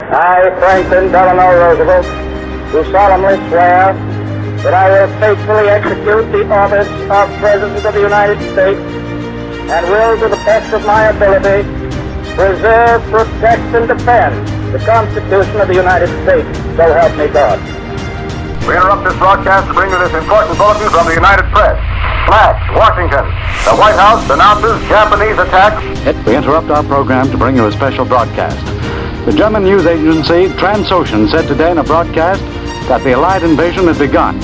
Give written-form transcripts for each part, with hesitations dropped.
I, Franklin Delano Roosevelt, do solemnly swear that I will faithfully execute the office of President of the United States and will, to the best of my ability, preserve, protect, and defend the Constitution of the United States. So help me God. We interrupt this broadcast to bring you this important bulletin from the United Press. Flash, Washington. The White House announces Japanese attack. We interrupt our program to bring you a special broadcast. The German news agency Transocean said today in a broadcast that the Allied invasion had begun.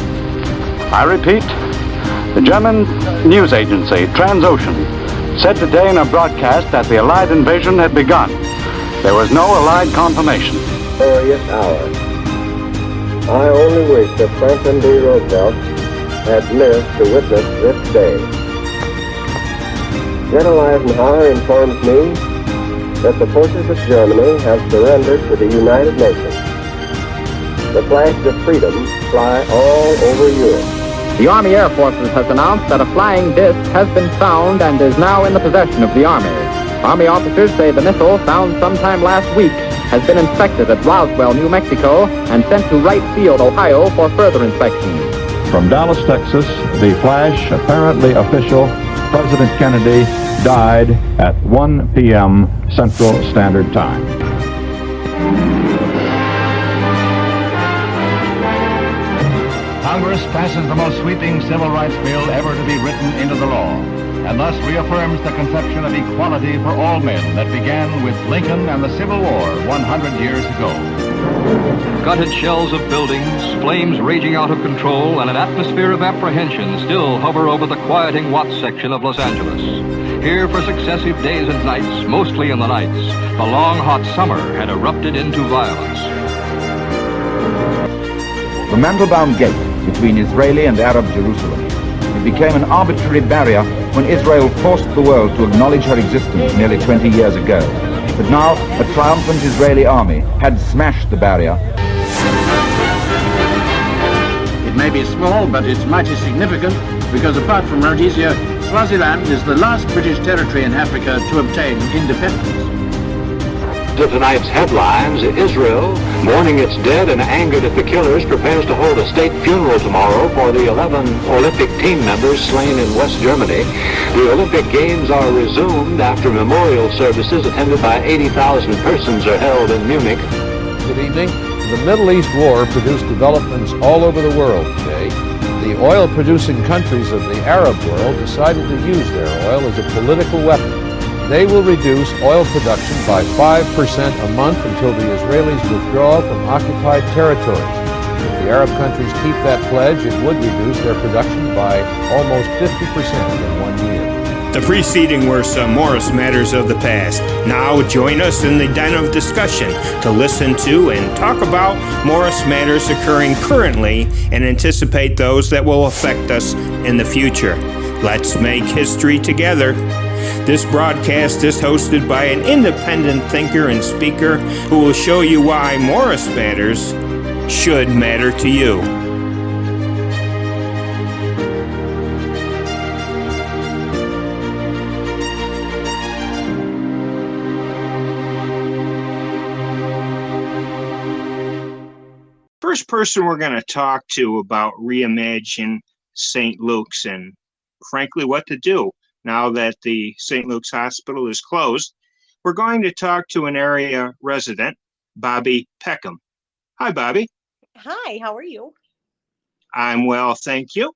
I repeat, the German news agency Transocean said today in a broadcast that the Allied invasion had begun. There was no Allied confirmation. Glorious hour. I only wish that Franklin D. Roosevelt had lived to witness this day. General Eisenhower informs me that the forces of Germany have surrendered to the United Nations. The flags of freedom fly all over Europe. The Army Air Forces has announced that a flying disc has been found and is now in the possession of the Army. Army officers say the missile, found sometime last week, has been inspected at Roswell, New Mexico, and sent to Wright Field, Ohio, for further inspection. From Dallas, Texas, the flash, apparently official, President Kennedy died at 1 p.m. Central Standard Time. Congress passes the most sweeping civil rights bill ever to be written into the law, and thus reaffirms the conception of equality for all men that began with Lincoln and the Civil War 100 years ago. Gutted shells of buildings, flames raging out of control, and an atmosphere of apprehension still hover over the quieting Watts section of Los Angeles. Here for successive days and nights, mostly in the nights, the long hot summer had erupted into violence. The Mandelbaum Gate between Israeli and Arab Jerusalem. It became an arbitrary barrier when Israel forced the world to acknowledge her existence nearly 20 years ago. But now, a triumphant Israeli army had smashed the barrier. It may be small, but it's mighty significant, because apart from Rhodesia, Swaziland is the last British territory in Africa to obtain independence. To tonight's headlines, Israel, mourning its dead and angered at the killers, prepares to hold a state funeral tomorrow for the 11 Olympic team members slain in West Germany. The Olympic Games are resumed after memorial services attended by 80,000 persons are held in Munich. Good evening. The Middle East War produced developments all over the world today. The oil-producing countries of the Arab world decided to use their oil as a political weapon. They will reduce oil production by 5% a month until the Israelis withdraw from occupied territories. If the Arab countries keep that pledge, it would reduce their production by almost 50% in 1 year. The preceding were some Morris matters of the past. Now join us in the den of discussion to listen to and talk about Morris matters occurring currently and anticipate those that will affect us in the future. Let's make history together. This broadcast is hosted by an independent thinker and speaker who will show you why Morris matters should matter to you. First person we're going to talk to about Reimagine St. Luke's and frankly what to do now that the St. Luke's Hospital is closed. We're going to talk to an area resident, Bobby Peckham. Hi, Bobby. Hi, how are you? I'm well, thank you.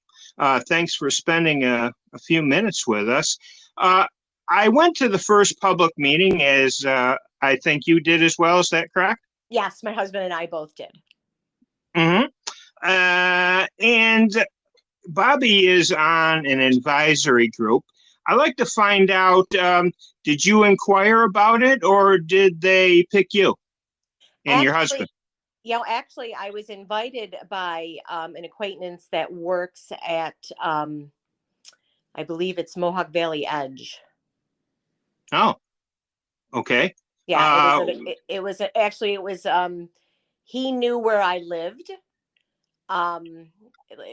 Thanks for spending a few minutes with us. I went to the first public meeting, as I think you did as well. Is that correct? Yes, my husband and I both did. Mm-hmm. And Bobby is on an advisory group. I'd like to find out, did you inquire about it or did they pick you and your husband? Actually, I was invited by an acquaintance that works at, I believe it's Mohawk Valley Edge. Oh, okay. Yeah, he knew where I lived,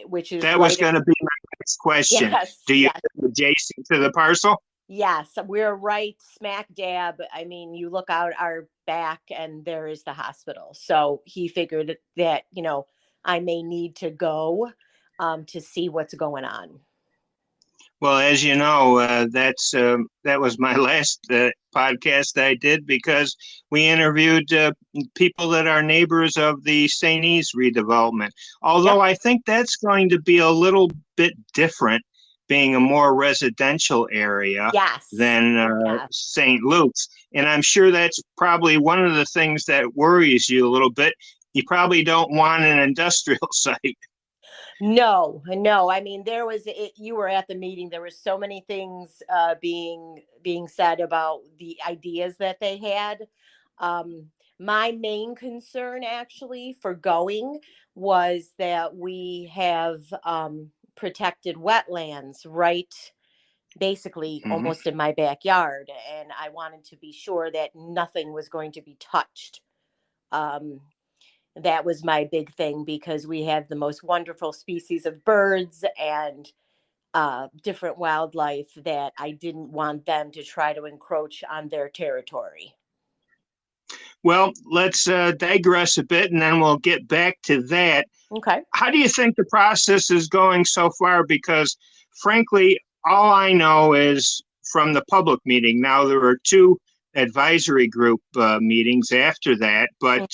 which is that was going to be my next question. Yes, do you yes. live adjacent to the parcel? Yes, we're right smack dab. I mean, you look out our back and there is the hospital. So he figured that, I may need to go to see what's going on. Well, as you know, that was my last podcast I did, because we interviewed people that are neighbors of the St. East redevelopment. Although I think that's going to be a little bit different, being a more residential area than St. Luke's. And I'm sure that's probably one of the things that worries you a little bit. You probably don't want an industrial site. No. I mean, you were at the meeting. There were so many things being said about the ideas that they had. My main concern, actually, for going was that we have protected wetlands right basically almost in my backyard, and I wanted to be sure that nothing was going to be touched. That was my big thing, because we have the most wonderful species of birds and different wildlife that I didn't want them to try to encroach on their territory. Well, let's digress a bit, and then we'll get back to that. Okay. How do you think the process is going so far? Because, frankly, all I know is from the public meeting. Now, there were 2 advisory group meetings after that, but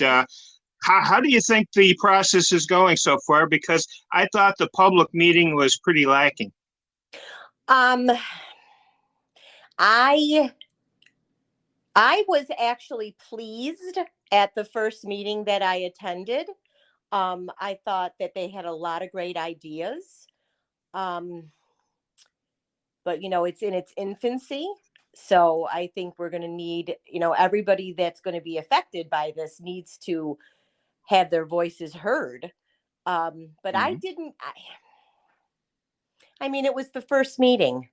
how do you think the process is going so far? Because I thought the public meeting was pretty lacking. I was actually pleased at the first meeting that I attended. I thought that they had a lot of great ideas. But it's in its infancy. So I think we're going to need, everybody that's going to be affected by this needs to have their voices heard. But I mean, it was the first meeting.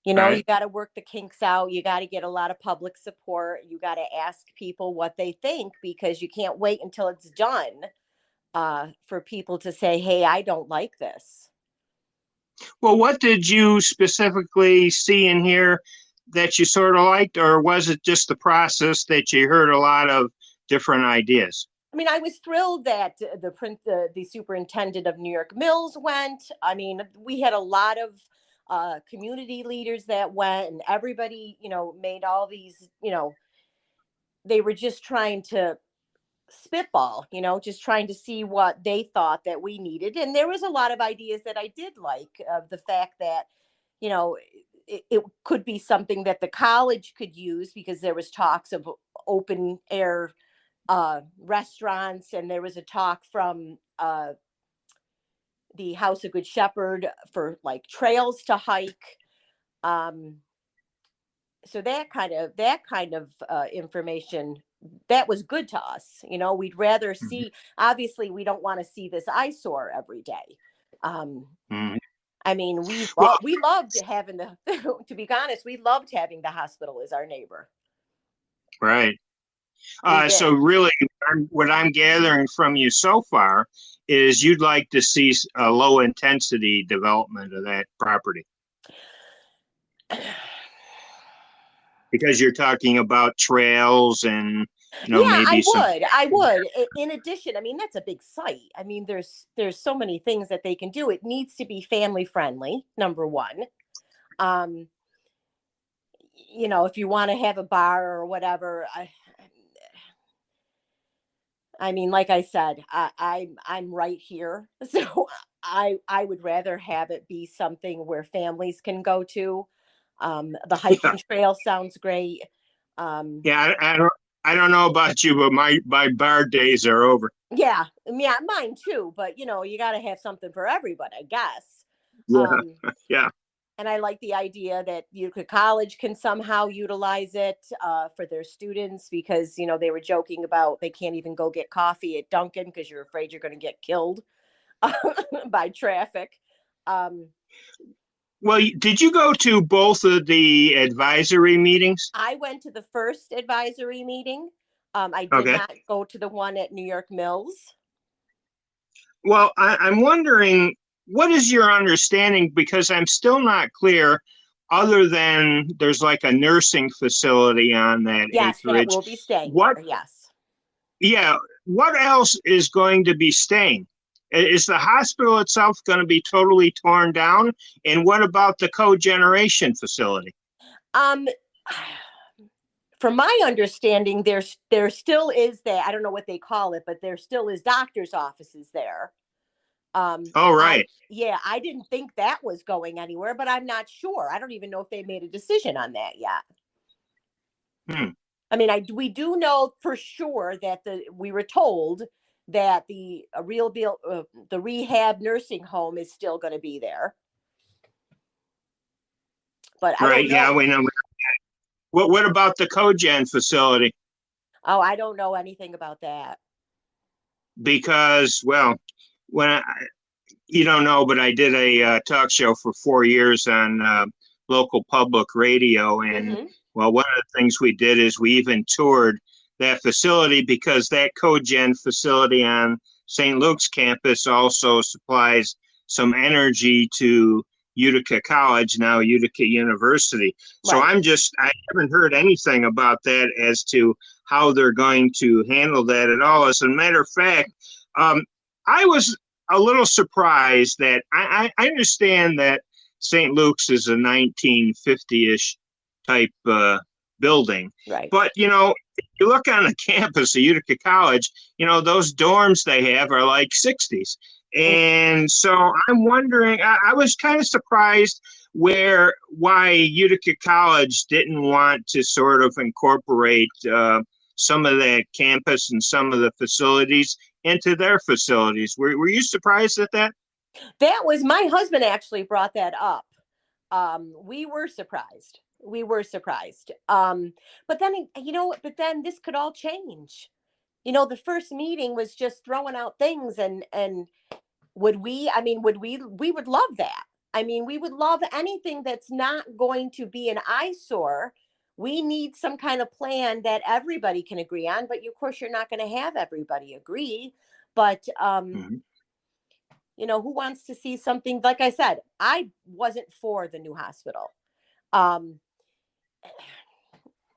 You got to work the kinks out. You got to get a lot of public support. You got to ask people what they think, because you can't wait until it's done for people to say, hey, I don't like this. Well, what did you specifically see in here that you sort of liked, or was it just the process that you heard a lot of different ideas? I mean, I was thrilled that the superintendent of New York Mills went. I mean, we had a lot of community leaders that went, and everybody, made all these, they were just trying to spitball, just trying to see what they thought that we needed. And there was a lot of ideas that I did like, the fact that, it could be something that the college could use, because there was talks of open air restaurants, and there was a talk from the House of Good Shepherd for like trails to hike. So that kind of information, that was good to us. We'd rather see, obviously we don't want to see this eyesore every day. I mean, we loved having to be honest, we loved having the hospital as our neighbor. Right. So really, what I'm gathering from you so far is you'd like to see a low intensity development of that property. Because you're talking about trails and, maybe I would. In addition, I mean, that's a big site. I mean, there's so many things that they can do. It needs to be family friendly, number one. If you want to have a bar or whatever, I mean, like I said, I'm right here. So I would rather have it be something where families can go to. The hiking trail sounds great. I don't know about you, but my bar days are over. Yeah, mine too. But you got to have something for everybody, I guess. Yeah. And I like the idea that college can somehow utilize it for their students, because they were joking about they can't even go get coffee at Dunkin' because you're afraid you're going to get killed by traffic. Well, did you go to both of the advisory meetings? I went to the first advisory meeting. I did not go to the one at New York Mills. Well, I'm wondering, what is your understanding? Because I'm still not clear other than there's like a nursing facility on that Yes, that acreage, will be staying what? there. Yes. Yeah, what else is going to be staying? Is the hospital itself going to be totally torn down? And what about the cogeneration facility? Um, from my understanding, there still is that, I don't know what they call it, but there still is doctor's offices there. Oh, right. I didn't think that was going anywhere, but I'm not sure. I don't even know if they made a decision on that yet. I mean, we do know for sure that we were told that the the rehab nursing home is still going to be there. But I don't know. Yeah, we know. What about the cogen facility? Oh, I don't know anything about that. Because, well, you don't know, but I did a talk show for 4 years on local public radio, and well, one of the things we did is we even toured that facility, because that cogen facility on St. Luke's campus also supplies some energy to Utica College, now Utica University. So I haven't heard anything about that as to how they're going to handle that at all. As a matter of fact, I was a little surprised that I understand that St. Luke's is a 1950-ish type building. Right. But, if you look on the campus of Utica College, those dorms they have are like 60s. And so I'm wondering, I was kind of surprised why Utica College didn't want to sort of incorporate some of that campus and some of the facilities into their facilities. Were you surprised at that? That was, my husband actually brought that up. We were surprised. But then this could all change. The first meeting was just throwing out things, and we would love that. I mean, we would love anything that's not going to be an eyesore. We need some kind of plan that everybody can agree on, but of course you're not going to have everybody agree. But who wants to see something? Like I said, I wasn't for the new hospital.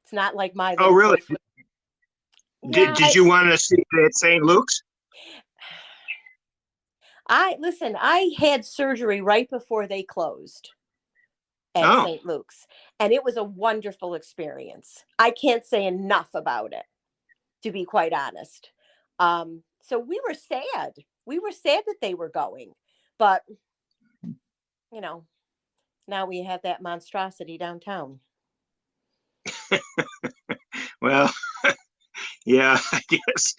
It's not like my. Oh, really? Did you want to see it at St. Luke's? I had surgery right before they closed at St. Luke's, and it was a wonderful experience. I can't say enough about it, to be quite honest. So we were sad. We were sad that they were going, but now we have that monstrosity downtown. Well, yeah, I guess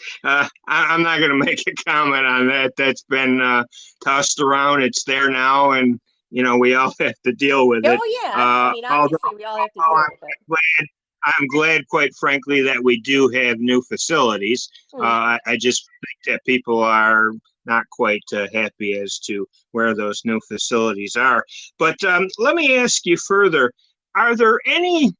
I'm not going to make a comment on that. That's been tossed around. It's there now, and we all have to deal with it. Oh yeah, I mean, obviously we all have to deal with it. I'm glad, quite frankly, that we do have new facilities. I just think that people are not quite happy as to where those new facilities are. But let me ask you further, are there any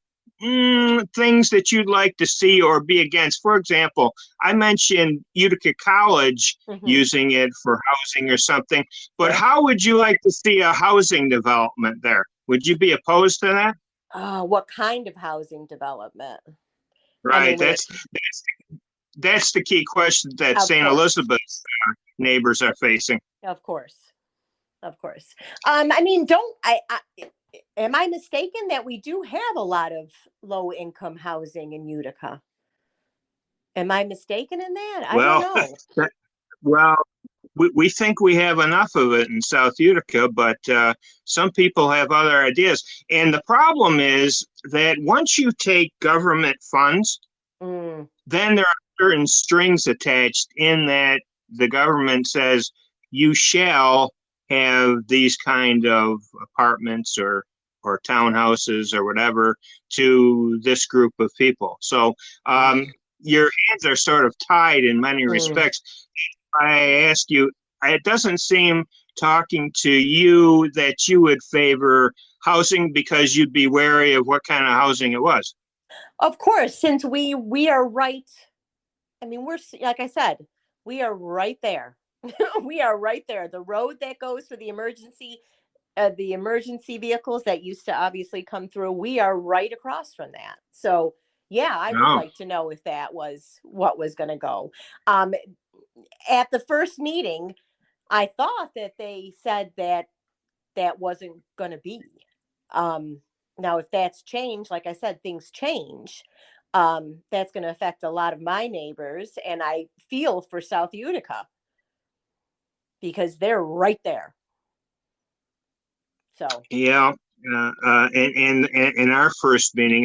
things that you'd like to see or be against? For example, I mentioned Utica College using it for housing or something, but how would you like to see a housing development there? Would you be opposed to that? What kind of housing development? Right. That's the key question that St. Elizabeth's neighbors are facing. Of course. I mean, am I mistaken that we do have a lot of low income housing in Utica? Am I mistaken in that? I don't know. Well, we think we have enough of it in South Utica, but some people have other ideas. And the problem is that once you take government funds, then there are certain strings attached in that the government says you shall have these kind of apartments or townhouses or whatever to this group of people. So your hands are sort of tied in many respects. I ask you, it doesn't seem, talking to you, that you would favor housing because you'd be wary of what kind of housing it was. Of course, since we are right. I mean, we're, like I said, we are right there. We are right there. The road that goes for the emergency the emergency vehicles that used to obviously come through, we are right across from that. So yeah, I would Oh. like to know if that was what was going to go. At the first meeting, I thought that they said that that wasn't going to be. Now, if that's changed, like I said, things change. That's going to affect a lot of my neighbors, and I feel for South Utica because they're right there. So Yeah, and in our first meeting,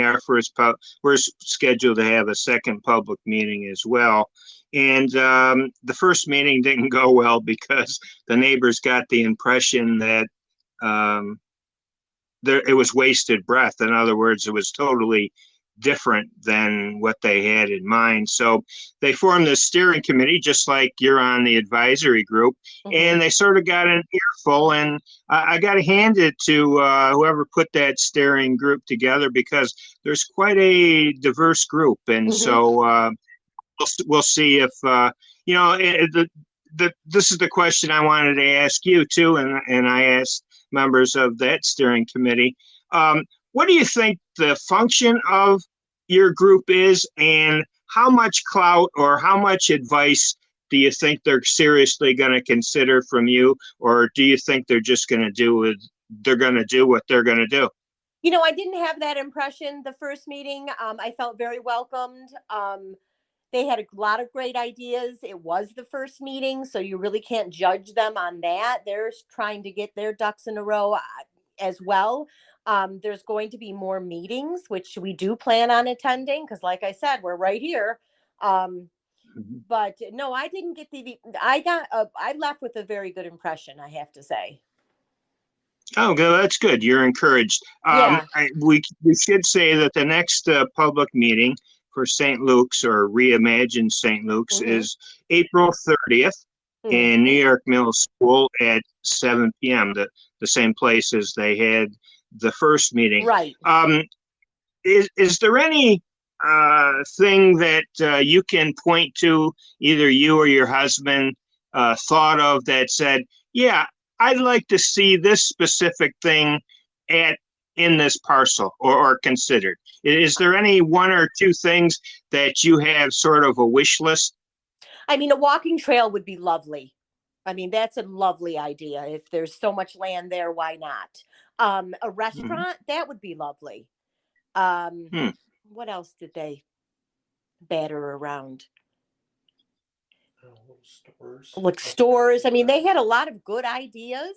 we're scheduled to have a second public meeting as well. And the first meeting didn't go well because the neighbors got the impression that it was wasted breath. In other words, it was totally different than what they had in mind. So they formed this steering committee, just like you're on the advisory group, and they sort of got an earful. And I got to hand it to whoever put that steering group together, because there's quite a diverse group. And so we'll see if, this is the question I wanted to ask you too. And I asked members of that steering committee, what do you think the function of your group is, and how much clout or how much advice do you think they're seriously going to consider from you, or do you think they're just going to do what they're going to do? You know, I didn't have that impression the first meeting. I felt very welcomed. They had a lot of great ideas. It was the first meeting, so you really can't judge them on that. They're trying to get their ducks in a row as well. There's going to be more meetings, which we do plan on attending, because like I said, we're right here. But no, I didn't get I left with a very good impression, I have to say. Oh, good. That's good. You're encouraged. Yeah. We should say that the next public meeting for St. Luke's, or Reimagine St. Luke's, is April 30th in New York Middle School at 7 p.m., the same place as they had the first meeting. Right. Is there any thing that you can point to, either you or your husband thought of, that said, yeah, I'd like to see this specific thing in this parcel, or considered? Is there any one or two things that you have sort of a wish list? I mean, a walking trail would be lovely. I mean, that's a lovely idea. If there's so much land there, why not? A restaurant, that would be lovely. What else did they batter around? Stores. Like stores. I mean, they had a lot of good ideas.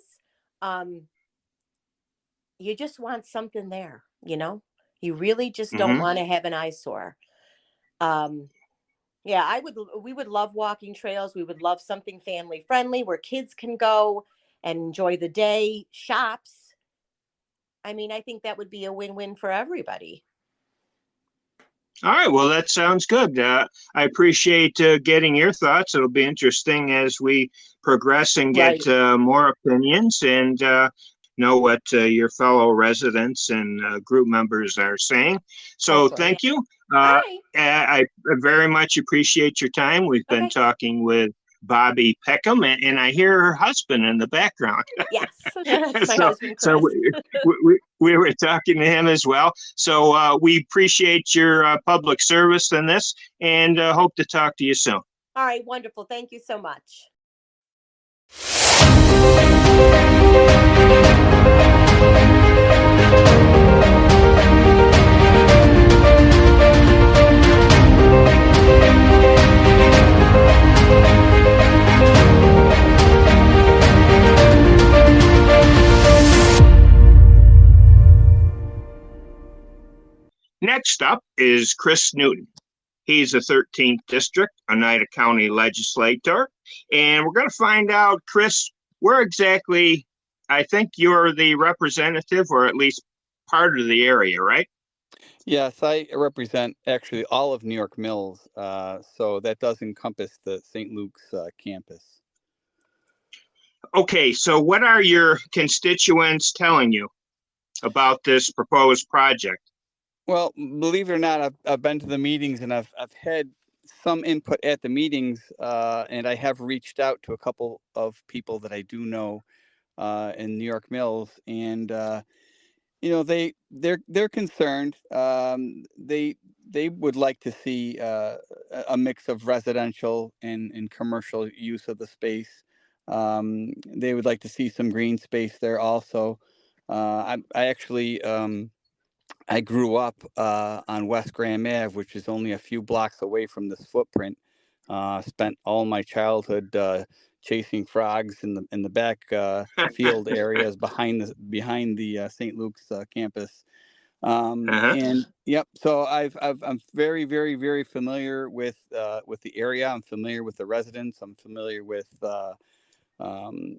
You just want something there, you know? You really just don't want to have an eyesore. Yeah, we would love walking trails. We would love something family friendly where kids can go and enjoy the day, shops. I mean, I think that would be a win-win for everybody. All right, well, that sounds good. I appreciate getting your thoughts. It'll be interesting as we progress and get more opinions, and know what your fellow residents and group members are saying. So thank you. I very much appreciate your time. We've been talking with Bobby Peckham, and I hear her husband in the background. Yes, that's my husband, Chris. So we were talking to him as well. So we appreciate your public service in this, and hope to talk to you soon. All right, wonderful. Thank you so much. Next up is Chris Newton. He's a 13th District Oneida County legislator. And we're going to find out, Chris, where exactly, I think you're the representative, or at least part of the area, right? Yes, I represent actually all of New York Mills. So that does encompass the St. Luke's campus. Okay, so what are your constituents telling you about this proposed project? Well, believe it or not, I've been to the meetings, and I've had some input at the meetings, and I have reached out to a couple of people that I do know in New York Mills, and they're concerned. They would like to see a mix of residential and commercial use of the space. They would like to see some green space there also. I actually I grew up on West Graham Ave, which is only a few blocks away from this footprint. Spent all my childhood chasing frogs in the back field areas behind the St. Luke's campus. And yep, so I'm very, very, very familiar with the area. I'm familiar with the residents. I'm familiar with um,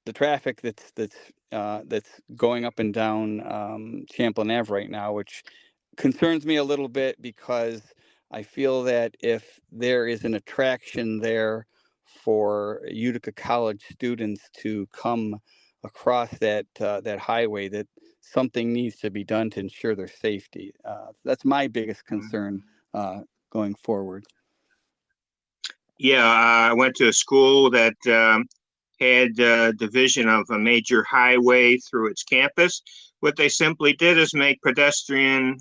the traffic that's going up and down Champlain Ave right now, which concerns me a little bit because I feel that if there is an attraction there for Utica College students to come across that highway, that something needs to be done to ensure their safety. That's my biggest concern going forward. Yeah, I went to a school that had division of a major highway through its campus. What they simply did is make pedestrian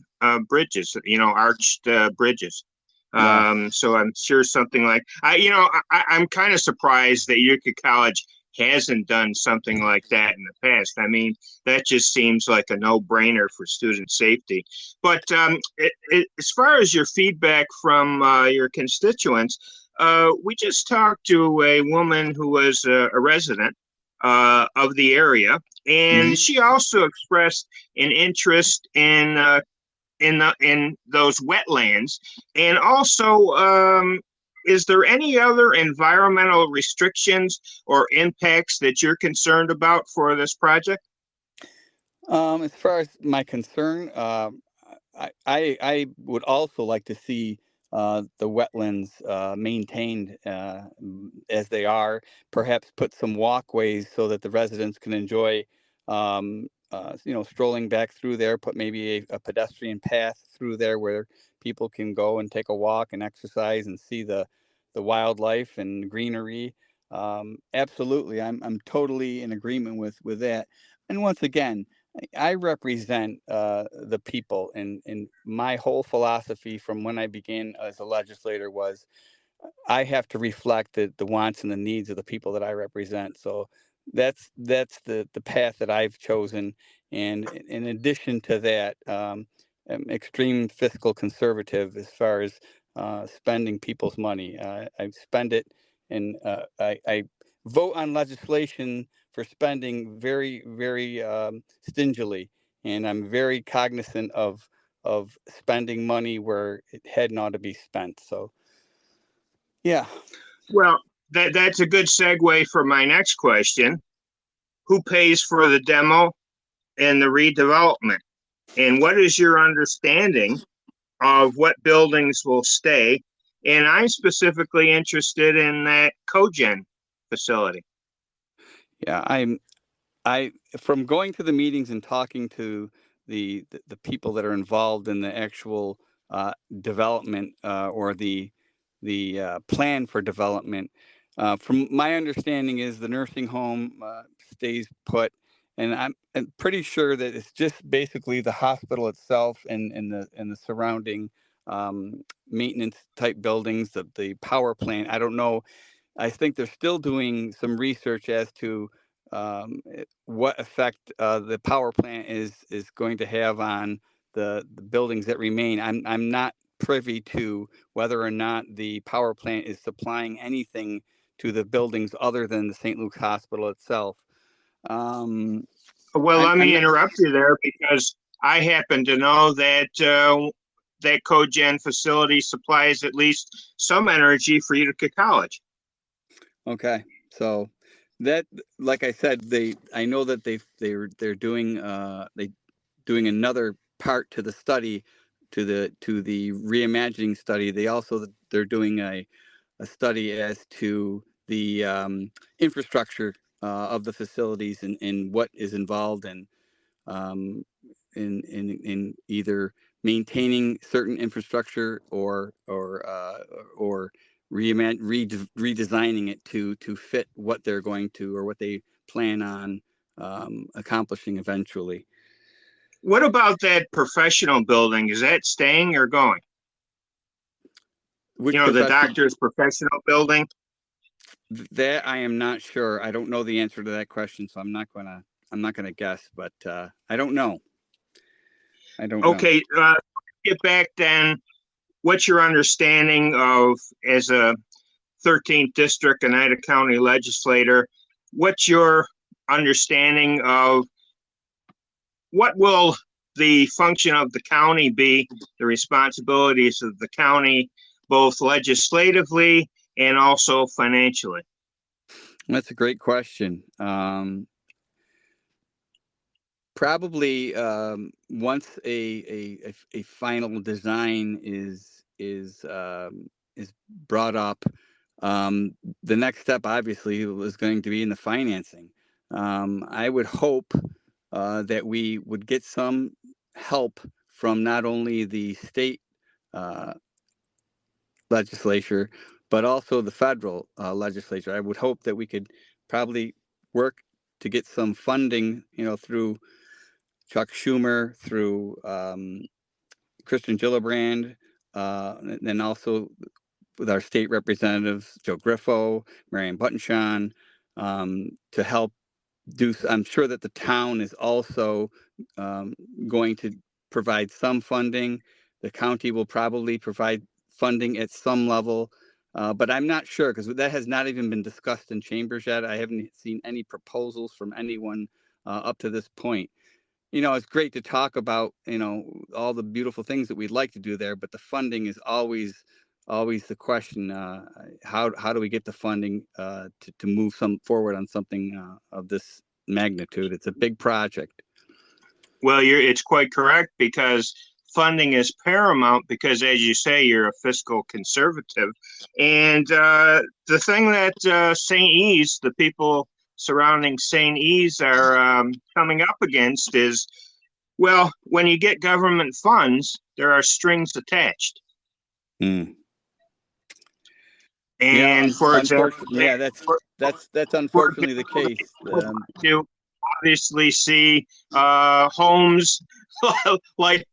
bridges, arched bridges. So I'm sure something like I'm kind of surprised that Utica College hasn't done something like that in the past. I mean, that just seems like a no-brainer for student safety. But as far as your feedback from your constituents, we just talked to a woman who was a resident of the area, and she also expressed an interest in those wetlands. And also, is there any other environmental restrictions or impacts that you're concerned about for this project? As far as my concern, I would also like to see the wetlands maintained as they are. Perhaps put some walkways so that the residents can enjoy, strolling back through there. Put maybe a pedestrian path through there where people can go and take a walk and exercise and see the wildlife and greenery. Absolutely, I'm totally in agreement with that. And once again, I represent the people, and my whole philosophy from when I began as a legislator was I have to reflect the wants and the needs of the people that I represent. So that's the path that I've chosen. And in addition to that, I'm extreme fiscal conservative as far as spending people's money. I spend it, and I vote on legislation for spending very, very stingily, and I'm very cognizant of spending money where it hadn't ought to be spent. So, yeah. Well, that's a good segue for my next question. Who pays for the demo and the redevelopment? And what is your understanding of what buildings will stay? And I'm specifically interested in that cogen facility. Yeah, I from going to the meetings and talking to the people that are involved in the actual development or the plan for development. From my understanding, is the nursing home stays put, and I'm pretty sure that it's just basically the hospital itself and the surrounding maintenance type buildings, the power plant. I don't know. I think they're still doing some research as to what effect the power plant is going to have on the buildings that remain. I'm not privy to whether or not the power plant is supplying anything to the buildings other than the St. Luke's Hospital itself. Well, let me interrupt you there because I happen to know that that cogen facility supplies at least some energy for Utica College. Okay, so that, like I said, I know that they're doing doing another part to the study, to the reimagining study. They're doing a study as to the infrastructure of the facilities and what is involved in either maintaining certain infrastructure or redesigning it to fit what they're going to, or what they plan on accomplishing eventually. What about that professional building? Is that staying or going? Which the doctor's professional building? That I am not sure. I don't know the answer to that question, so I'm not gonna guess. But I don't know. Okay, get back then. What's your understanding of, as a 13th District Oneida County legislator, what's your understanding of what will the function of the county be, the responsibilities of the county, both legislatively and also financially? That's a great question. Probably once a final design is brought up, the next step obviously was going to be in the financing. I would hope that we would get some help from not only the state legislature, but also the federal legislature. I would hope that we could probably work to get some funding, through Chuck Schumer, through Kristen Gillibrand, and then also with our state representatives, Joe Griffo, Marion Buttonshawn, to help do. I'm sure that the town is also going to provide some funding. The county will probably provide funding at some level, but I'm not sure because that has not even been discussed in chambers yet. I haven't seen any proposals from anyone up to this point. It's great to talk about, all the beautiful things that we'd like to do there, but the funding is always the question. How do we get the funding to move forward on something of this magnitude? It's a big project. Well, it's quite correct, because funding is paramount, because, as you say, you're a fiscal conservative. And the thing that St. E's, the people surrounding St. E's are coming up against is, well, when you get government funds, there are strings attached. Mm. And for example, that's unfortunately the case. You obviously see homes like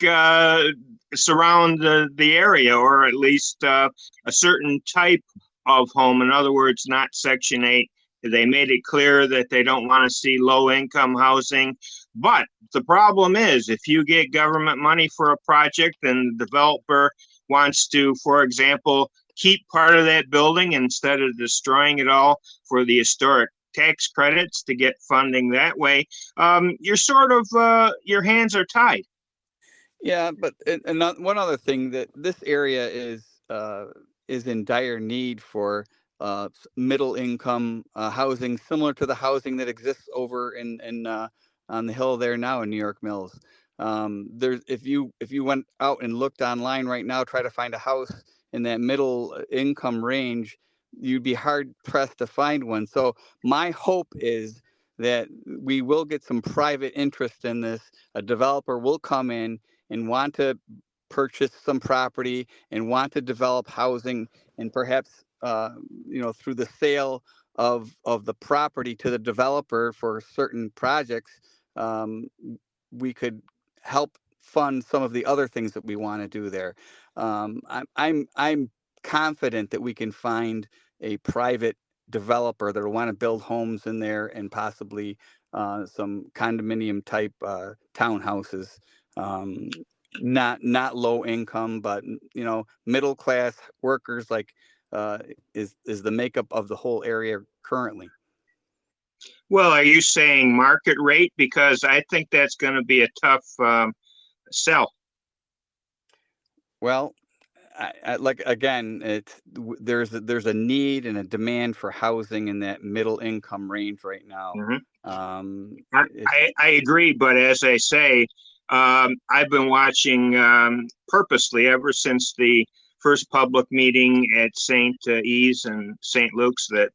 surround the area, or at least a certain type of home. In other words, not Section 8. They made it clear that they don't want to see low-income housing. But the problem is, if you get government money for a project and the developer wants to, for example, keep part of that building instead of destroying it all for the historic tax credits to get funding that way, you're sort of, your hands are tied. Yeah, but and one other thing, that this area is in dire need for middle income housing, similar to the housing that exists over in on the hill there now in New York Mills. There's if you went out and looked online right now, try to find a house in that middle income range, you'd be hard pressed to find one. So my hope is that we will get some private interest in this. A developer will come in and want to purchase some property and want to develop housing, and perhaps through the sale of the property to the developer for certain projects, we could help fund some of the other things that we want to do there. I'm confident that we can find a private developer that will want to build homes in there, and possibly some condominium type townhouses. Not low income, but middle class workers, like is the makeup of the whole area currently. Well, are you saying market rate? Because I think that's going to be a tough sell. Well, like again, there's a need and a demand for housing in that middle income range right now. Mm-hmm. I agree, but as I say, I've been watching purposely ever since the first public meeting at St. E's and St. Luke's that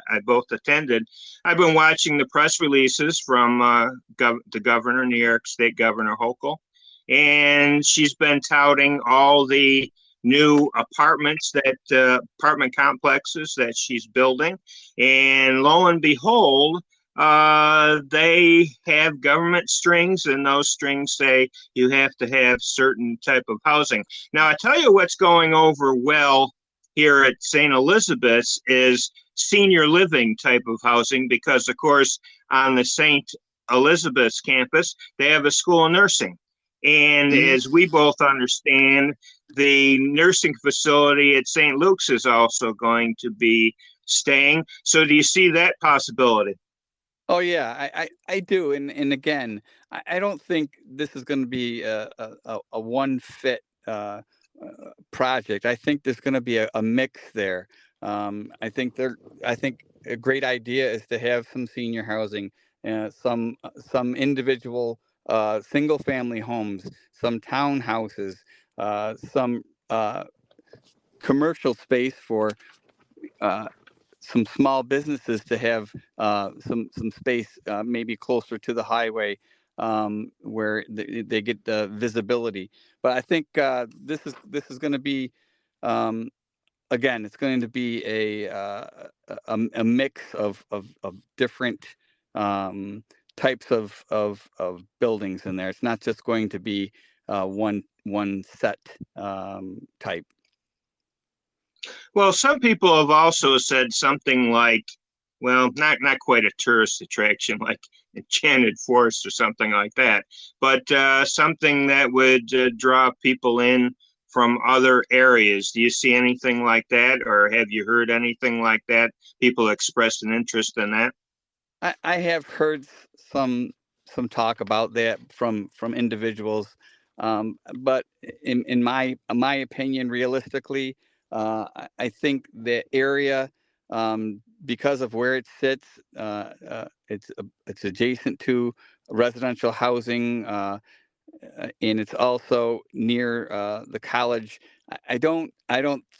I both attended. I've been watching the press releases from the governor, New York State Governor Hochul, and she's been touting all the new apartment complexes that she's building. And lo and behold, they have government strings, and those strings say you have to have certain type of housing. Now, I tell you what's going over well here at St. Elizabeth's is senior living type of housing, because, of course, on the St. Elizabeth's campus, they have a school of nursing. And as we both understand, the nursing facility at St. Luke's is also going to be staying. So do you see that possibility? Oh yeah, I do, and again, I don't think this is going to be a one fit project. I think there's going to be a mix there. I think a great idea is to have some senior housing, some individual single family homes, some townhouses, some commercial space for some small businesses to have some space maybe closer to the highway where they get the visibility. But I think this is going to be again, it's going to be a mix of different types of buildings in there. It's not just going to be one set type. Well, some people have also said something like, well, not quite a tourist attraction like Enchanted Forest or something like that, but something that would draw people in from other areas. Do you see anything like that, or have you heard anything like that? People expressed an interest in that? I have heard some talk about that from individuals, but in my opinion, realistically, I think the area, because of where it sits, it's adjacent to residential housing, and it's also near the college. I don't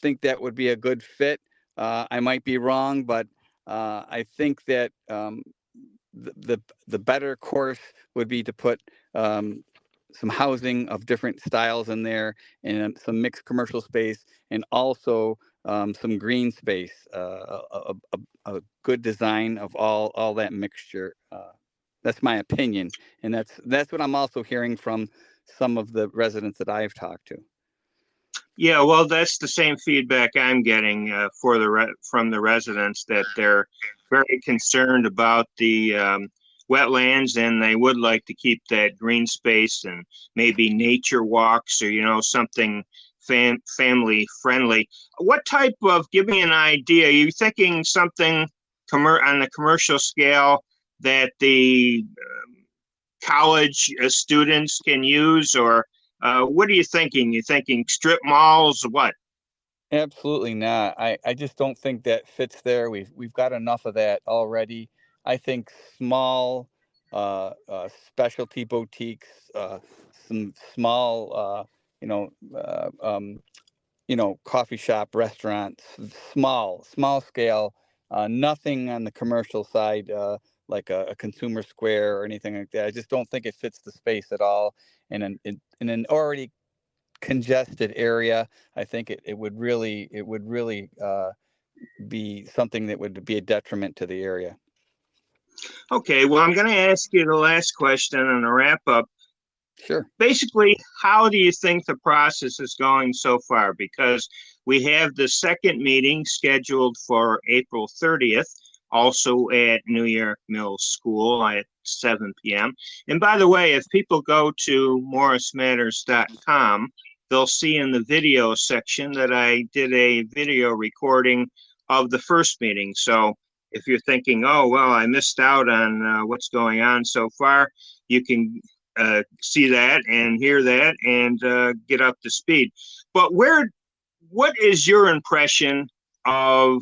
think that would be a good fit. I might be wrong, but I think that the better course would be to put some housing of different styles in there, and some mixed commercial space, and also some green space, a good design of all that mixture. That's my opinion, and that's what I'm also hearing from some of the residents that I've talked to. Yeah, well, that's the same feedback I'm getting from the residents, that they're very concerned about the wetlands, and they would like to keep that green space and maybe nature walks, or something family friendly. What type of? Give me an idea. Are you thinking something on the commercial scale that the college students can use, or what are you thinking? You thinking strip malls? What? Absolutely not. I just don't think that fits there. We've got enough of that already. I think small specialty boutiques, some small coffee shop restaurants, small scale, nothing on the commercial side, like a consumer square or anything like that. I just don't think it fits the space at all. And in an already congested area, I think it would really be something that would be a detriment to the area. Okay, well, I'm going to ask you the last question and a wrap up. Sure. Basically, how do you think the process is going so far? Because we have the second meeting scheduled for April 30th, also at New York Mills School at 7 p.m. And by the way, if people go to morrismatters.com, they'll see in the video section that I did a video recording of the first meeting. So if you're thinking, oh, well, I missed out on what's going on so far, you can see that and hear that and get up to speed. But what is your impression of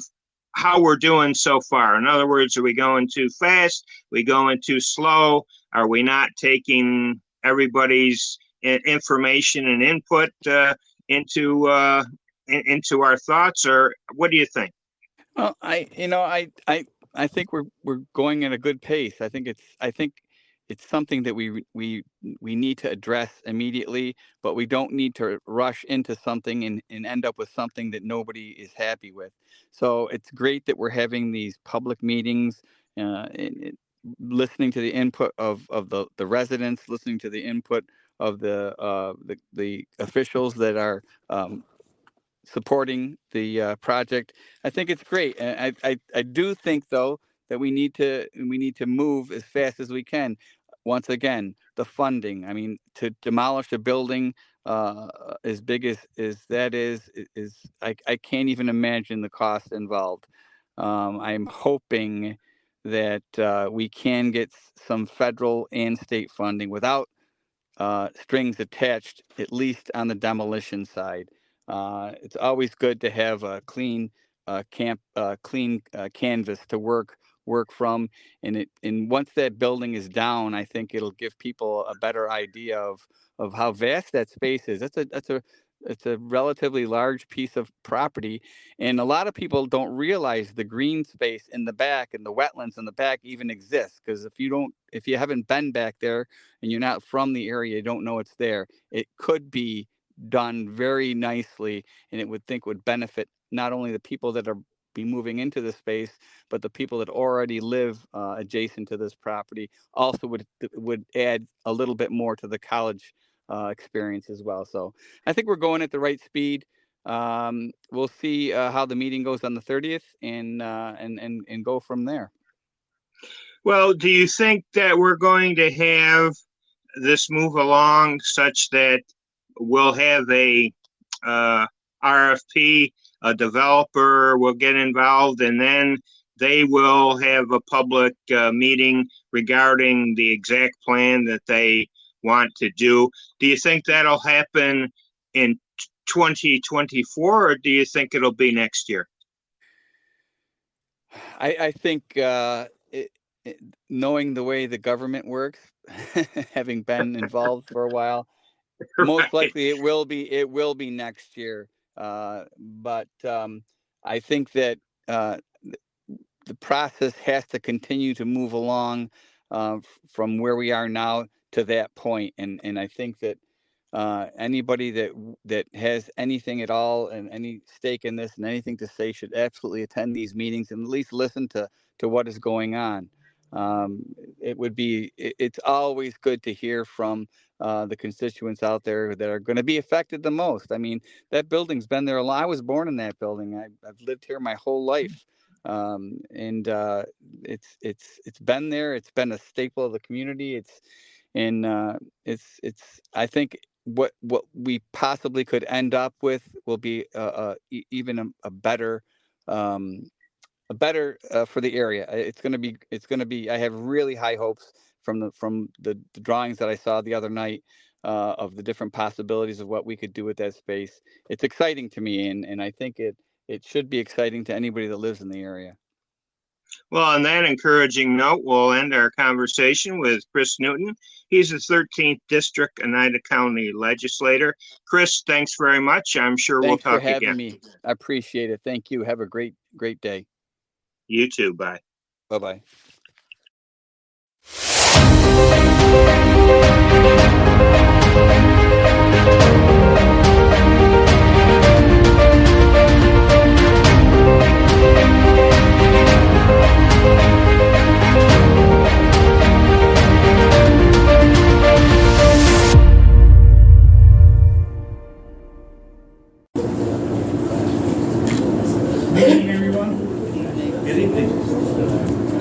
how we're doing so far? In other words, are we going too fast? Are we going too slow? Are we not taking everybody's information and input into our thoughts, or what do you think? Well, I think we're going at a good pace. I think it's something that we need to address immediately, but we don't need to rush into something and end up with something that nobody is happy with. So it's great that we're having these public meetings. listening to the input of the residents, listening to the input of the officials that are supporting the project. I think it's great, and I do think though that we need to move as fast as we can. Once again, the funding. I mean, to demolish a building as big as that is I can't even imagine the cost involved. I'm hoping that we can get some federal and state funding without strings attached, at least on the demolition side. It's always good to have a clean canvas to work from, and once that building is down, I think it'll give people a better idea of how vast that space is. It's a relatively large piece of property, and a lot of people don't realize the green space in the back and the wetlands in the back even exists. Because if you haven't been back there and you're not from the area, you don't know it's there. It could be done very nicely, and it would benefit not only the people that are be moving into the space, but the people that already live adjacent to this property also would add a little bit more to the college experience as well. So I think we're going at the right speed. We'll see how the meeting goes on the 30th, and go from there. Well, do you think that we're going to have this move along such that we'll have a RFP, a developer will get involved, and then they will have a public meeting regarding the exact plan that they want to do? Do you think that'll happen in 2024, or do you think it'll be next year? I think knowing the way the government works, having been involved for a while, most likely it will be next year. But I think that the process has to continue to move along from where we are now to that point. And I think that anybody that has anything at all and any stake in this and anything to say should absolutely attend these meetings and at least listen to what is going on. It's always good to hear from the constituents out there that are going to be affected the most. I mean, that building's been there a lot. I was born in that building. I've lived here my whole life. And it's been there. It's been a staple of the community. I think what we possibly could end up with will be even a better for the area. It's going to be. I have really high hopes from the drawings that I saw the other night of the different possibilities of what we could do with that space. It's exciting to me, and I think it should be exciting to anybody that lives in the area. Well, on that encouraging note, we'll end our conversation with Chris Newton. He's the 13th District Oneida County legislator. Chris, thanks very much. I'm sure we'll talk again. Thanks for having me. I appreciate it. Thank you. Have a great day. You too. Bye. Bye-bye.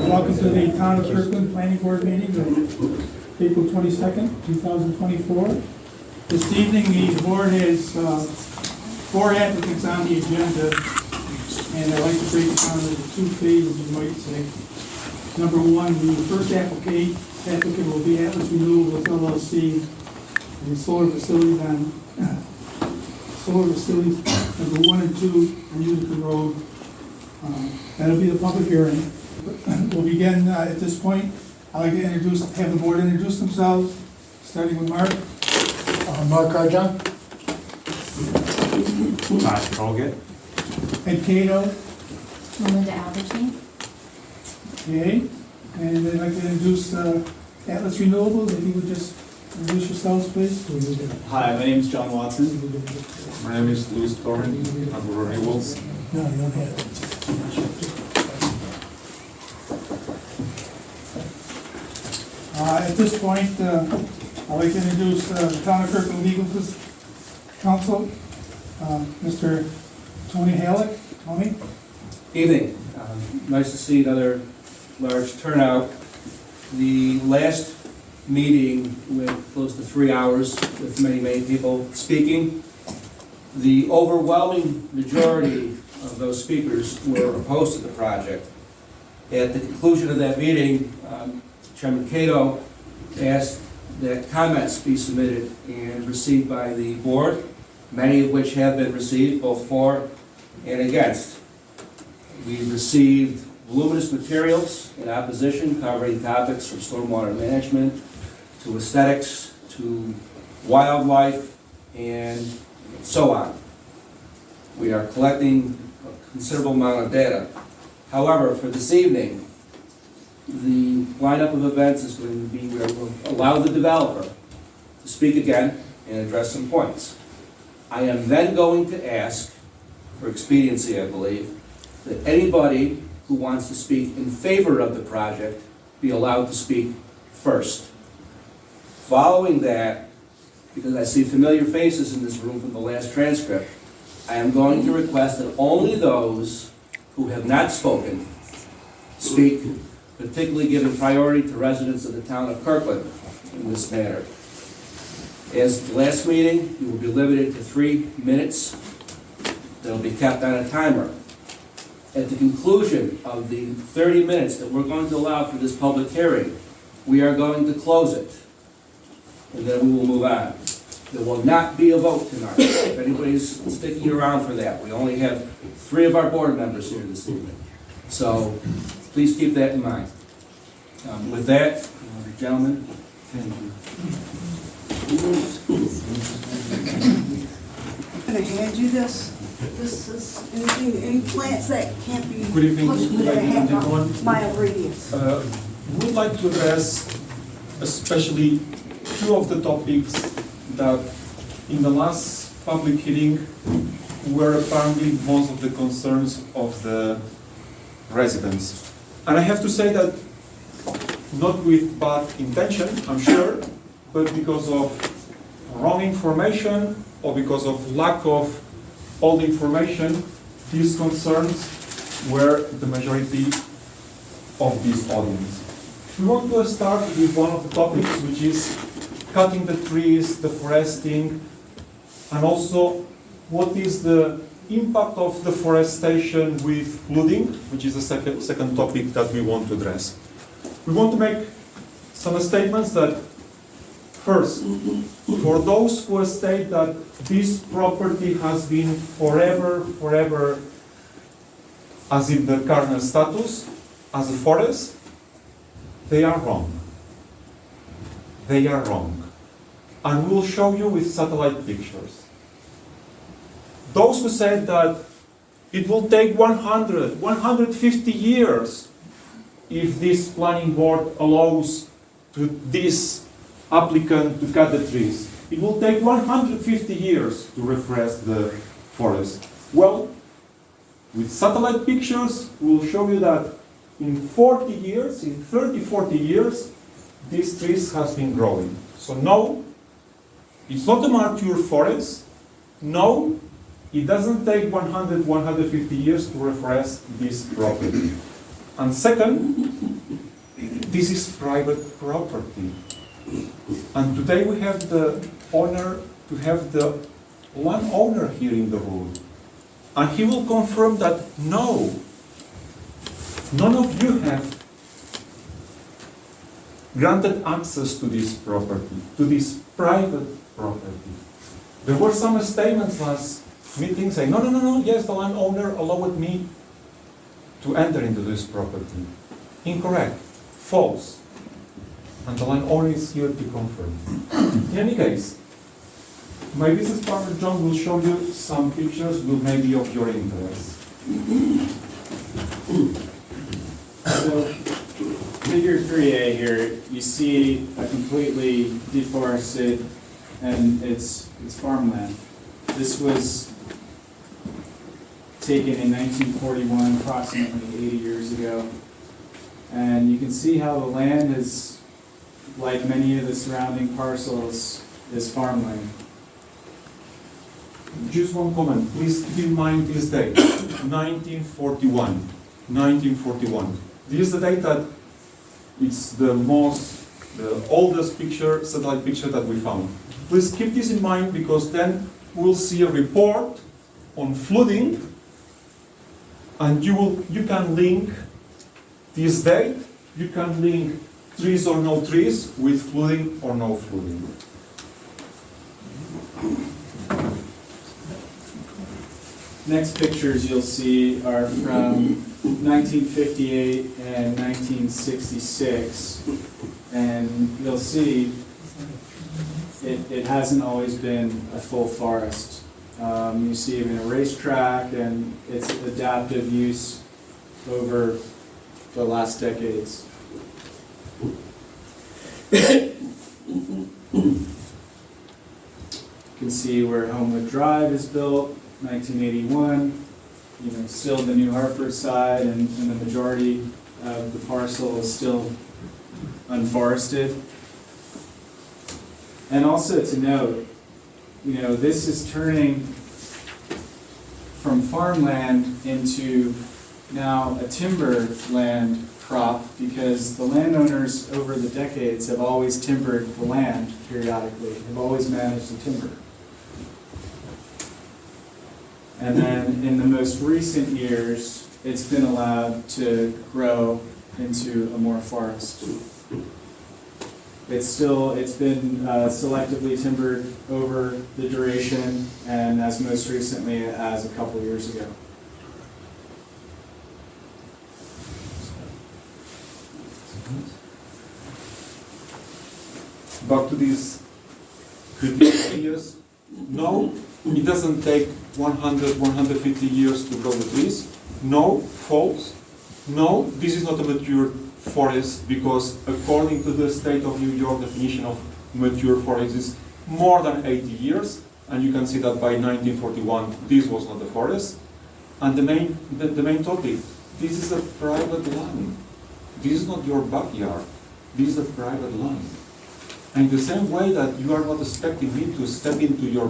Welcome to the Town of Kirkland Planning Board meeting of April 22nd, 2024. This evening, the board has 4 applicants on the agenda, and I'd like to break it down into 2 phases, you might say. Number 1, the first applicant will be Atlas Renewables LLC, and the solar facilities number 1 and 2 on Utica Road. That'll be the public hearing. We'll begin at this point. I'd like to have the board introduce themselves, starting with Mark. Mark Arjon. Todd Colgate. Ed Cato. Melinda Albertine. Okay. And I'd like to introduce Atlas Renewables. If you would just introduce yourselves, please. Hi, my name is John Watson. My name is Louis Thorin. I'm Renewables. No, you don't have it. At this point, I'd like to introduce the Town of Kirkland Legal Counsel, Mr. Tony Halleck. Tony? Evening. Nice to see another large turnout. The last meeting went close to 3 hours with many people speaking. The overwhelming majority of those speakers were opposed to the project. At the conclusion of that meeting, Chairman Cato asked that comments be submitted and received by the board, many of which have been received, both for and against. We received voluminous materials in opposition covering topics from stormwater management to aesthetics to wildlife and so on. We are collecting a considerable amount of data. However, for this evening, the lineup of events is going to be where we'll allow the developer to speak again and address some points. I am then going to ask, for expediency I believe, that anybody who wants to speak in favor of the project be allowed to speak first. Following that, because I see familiar faces in this room from the last transcript, I am going to request that only those who have not spoken speak, particularly giving priority to residents of the town of Kirkland in this matter. As the last meeting, you will be limited to 3 minutes. They'll be kept on a timer. At the conclusion of the 30 minutes that we're going to allow for this public hearing, we are going to close it, and then we will move on. There will not be a vote tonight. If anybody's sticking around for that, we only have 3 of our board members here this evening. So please keep that in mind. With that, gentlemen, thank you. I'm going to hand you this. This is any plants that can't be Good evening, possibly that ladies and have gentlemen. mild radius. We would like to address especially 2 of the topics that in the last public hearing were apparently most of the concerns of the residents. And I have to say that not with bad intention, I'm sure, but because of wrong information or because of lack of all the information, these concerns were the majority of this audience. We want to start with one of the topics, which is cutting the trees, deforesting, and also what is the impact of deforestation with flooding, which is the second topic that we want to address. We want to make some statements that, first, for those who state that this property has been forever as in the current status, as a forest, they are wrong. They are wrong. And we will show you with satellite pictures. Those who said that it will take 150 years if this planning board allows to this applicant to cut the trees. It will take 150 years to reforest the forest. Well, with satellite pictures, we will show you that in 40 years, in 30, 40 years, these trees has been growing. So no, it's not a mature forest. No, it doesn't take 100, 150 years to reforest this property. And second, this is private property. And today we have the honor to have the landowner here in the room. And he will confirm that no, none of you have granted access to this property, to this private property. There were some statements last meeting saying, no, yes, the landowner allowed me to enter into this property. Incorrect, false. And the landowner is here to confirm. In any case, my business partner John will show you some pictures that may be of your interest. So, figure 3A here, you see a completely deforested, and it's farmland. This was taken in 1941, approximately 80 years ago. And you can see how the land has like many of the surrounding parcels, is farmland. Just one comment. Please keep in mind this date, 1941. 1941. This is the date that it's the oldest picture, satellite picture that we found. Please keep this in mind because then we'll see a report on flooding, and you can link this date, you can link trees or no trees with flooding or no flooding. Next pictures you'll see are from 1958 and 1966, and you'll see it hasn't always been a full forest. You see even a racetrack and its adaptive use over the last decades. You can see where Homewood Drive is built, 1981. Still the New Hartford side, and the majority of the parcel is still unforested. And also to note, this is turning from farmland into now a timberland crop because the landowners over the decades have always timbered the land periodically, have always managed to timber. And then in the most recent years, it's been allowed to grow into a more forest. It's been selectively timbered over the duration, and as most recently as a couple years ago. Back to these critical years. No, it doesn't take 100, 150 years to grow the trees. No, false. No, this is not a mature forest because according to the state of New York definition of mature forest is more than 80 years, and you can see that by 1941 this was not a forest. And the main topic, this is a private land. This is not your backyard. This is a private land. And in the same way that you are not expecting me to step into your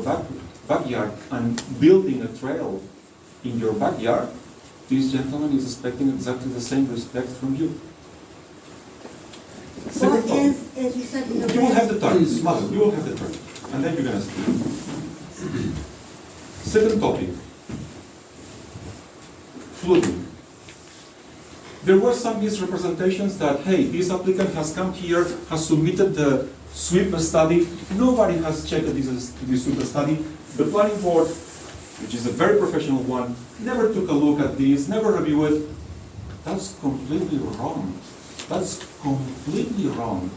backyard and building a trail in your backyard, this gentleman is expecting exactly the same respect from you. Well, as you said in the You will have the turn, mother, you will have the turn, and then you're going to speak. Second topic, flooding. There were some misrepresentations that, hey, this applicant has come here, has submitted the sweep study. Nobody has checked this sweep study. The planning board, which is a very professional one, never took a look at this, never reviewed it. That's completely wrong. That's completely wrong.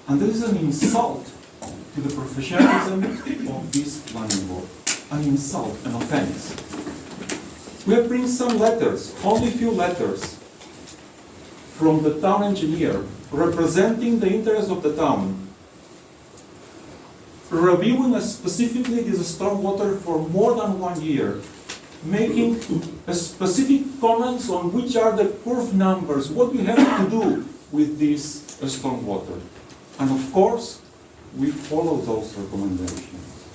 And this is an insult to the professionalism of this planning board. An insult, an offense. We have bring some letters, only few letters, from the town engineer representing the interests of the town, reviewing specifically this stormwater for more than 1 year, making specific comments on which are the curve numbers, what we have to do with this stormwater. And of course, we follow those recommendations.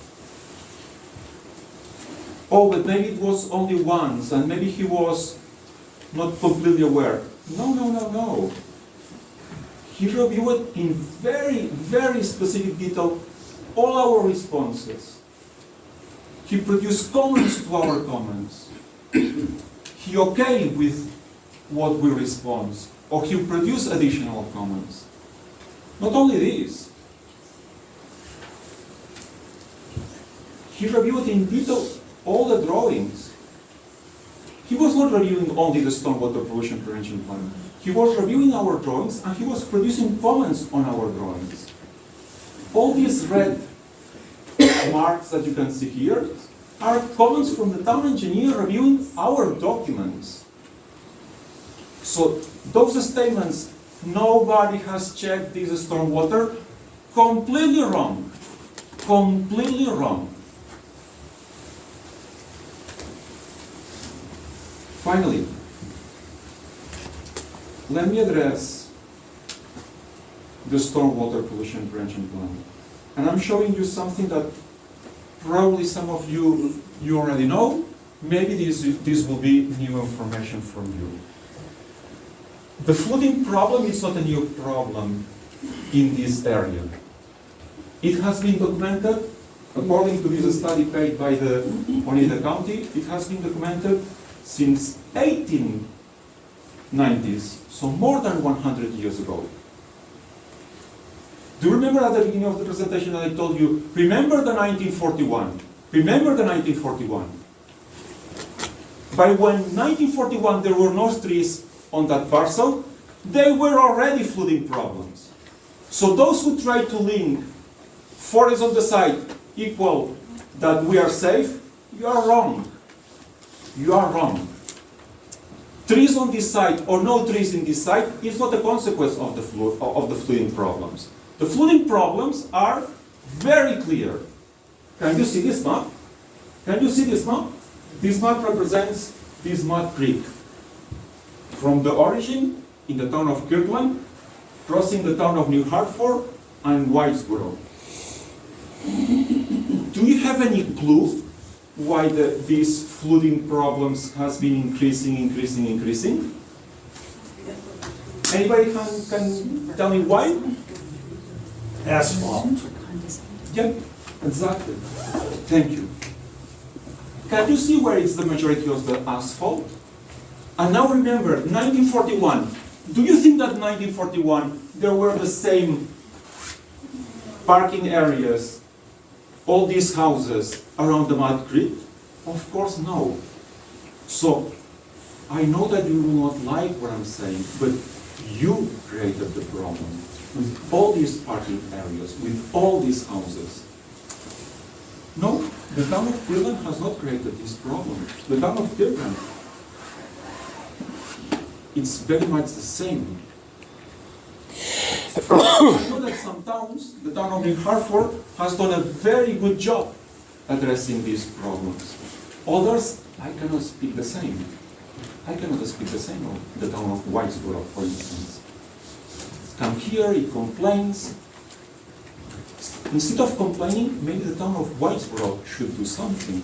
Oh, but maybe it was only once, and maybe he was not completely aware. No, no, no, no. He reviewed in very, very specific detail all our responses. He produced comments to our comments. He okayed with what we respond, or he produced additional comments. Not only this, he reviewed in detail all the drawings. He was not reviewing only the stormwater pollution prevention plan. He was reviewing our drawings and he was producing comments on our drawings. All these red marks that you can see here are comments from the town engineer reviewing our documents. So those statements, nobody has checked this stormwater, completely wrong. Completely wrong. Finally, let me address the stormwater pollution prevention plan. And I'm showing you something that probably some of you already know. Maybe this will be new information from you. The flooding problem is not a new problem in this area. It has been documented, according to this study paid by the Oneida County, it has been documented since 1890s, so more than 100 years ago. Do you remember at the beginning of the presentation that I told you, remember the 1941? Remember the 1941? By when 1941 there were no trees on that parcel, there were already flooding problems. So those who try to link forests on the site equal that we are safe, you are wrong. You are wrong. Trees on this site or no trees in this site is not a consequence of the flooding problems. The flooding problems are very clear. Can you see this map? Can you see this map? This map represents this mud creek. From the origin in the town of Kirtland, crossing the town of New Hartford and Whitesboro. Do you have any clue why these flooding problems has been increasing? Anybody can tell me why? Asphalt. Yeah, exactly. Thank you. Can you see where is the majority of the asphalt? And now remember, 1941. Do you think that 1941 there were the same parking areas, all these houses around the Mud Creek? Of course no. So, I know that you will not like what I'm saying, but you created the problem with all these parking areas, with all these houses. No, the town of Kirtland has not created this problem. The town of Kirtland, it's very much the same. I know that some towns, the town of New Hartford, has done a very good job addressing these problems. Others, I cannot speak the same. I cannot speak the same of the town of Whitesboro, for instance. Come here, it complains. Instead of complaining, maybe the town of Whitesboro should do something.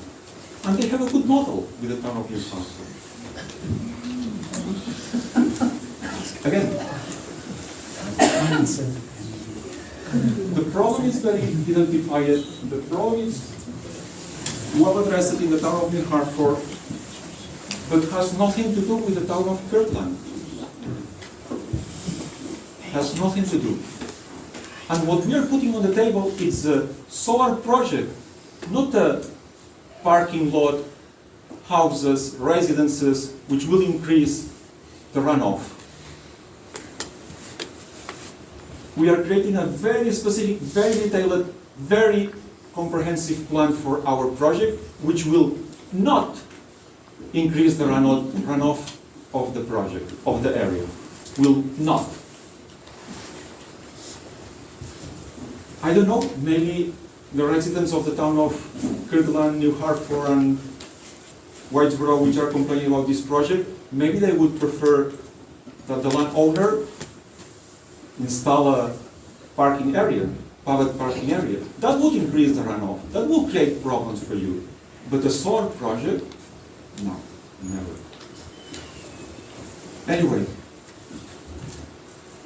And they have a good model with the town of New Hartford. Again, the problem is very identified. The problem is well addressed in the town of New Hartford, but has nothing to do with the town of Kirtland. Has nothing to do. And what we are putting on the table is a solar project, not a parking lot, houses, residences, which will increase the runoff. We are creating a very specific, very detailed, very comprehensive plan for our project, which will not increase the runoff of the project, of the area. Will not. I don't know, maybe the residents of the town of Kirtland, New Hartford, and Whitesboro, which are complaining about this project, maybe they would prefer that the landowner install a parking area, public parking area. That would increase the runoff. That will create problems for you. But a solar project, no, never. Anyway,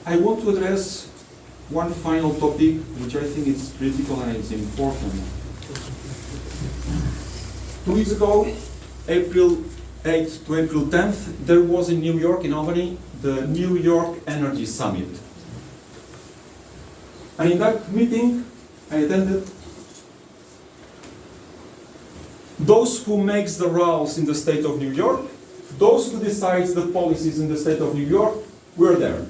I want to address one final topic, which I think is critical and it's important. 2 weeks ago, April 8th to April 10th, there was in New York, in Albany, the New York Energy Summit. And in that meeting, I attended. Those who makes the rules in the state of New York, those who decides the policies in the state of New York, were there.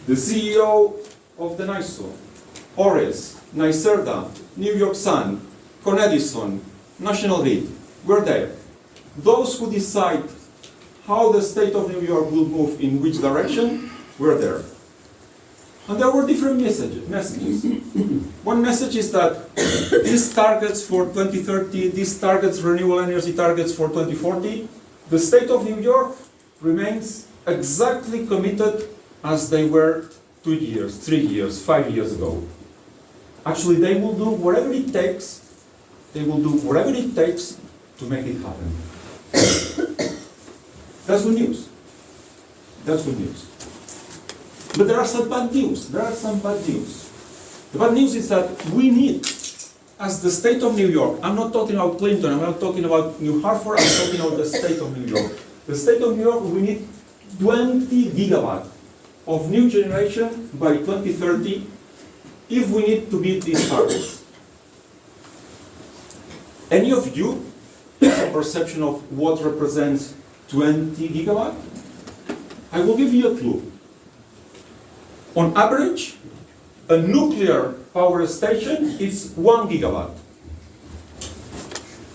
The CEO of the NYSO, Ores, NYSERDA, New York Sun, Con Edison, National Grid, were there. Those who decide how the state of New York will move in which direction, were there. And there were different messages. One message is that these targets for 2030, these targets, renewable energy targets for 2040, the state of New York remains exactly committed as they were 2 2 years, 3 years, 5 years ago. Actually, they will do whatever it takes. They will do whatever it takes to make it happen. That's good news. That's good news. But there are some bad news. There are some bad news. The bad news is that we need, as the state of New York, I'm not talking about Clinton, I'm not talking about New Hartford, I'm talking about the state of New York. The state of New York, we need 20 gigawatt of new generation by 2030 if we need to meet these targets. Any of you have a perception of what represents 20 gigawatt? I will give you a clue. On average, a nuclear power station is 1 gigawatt.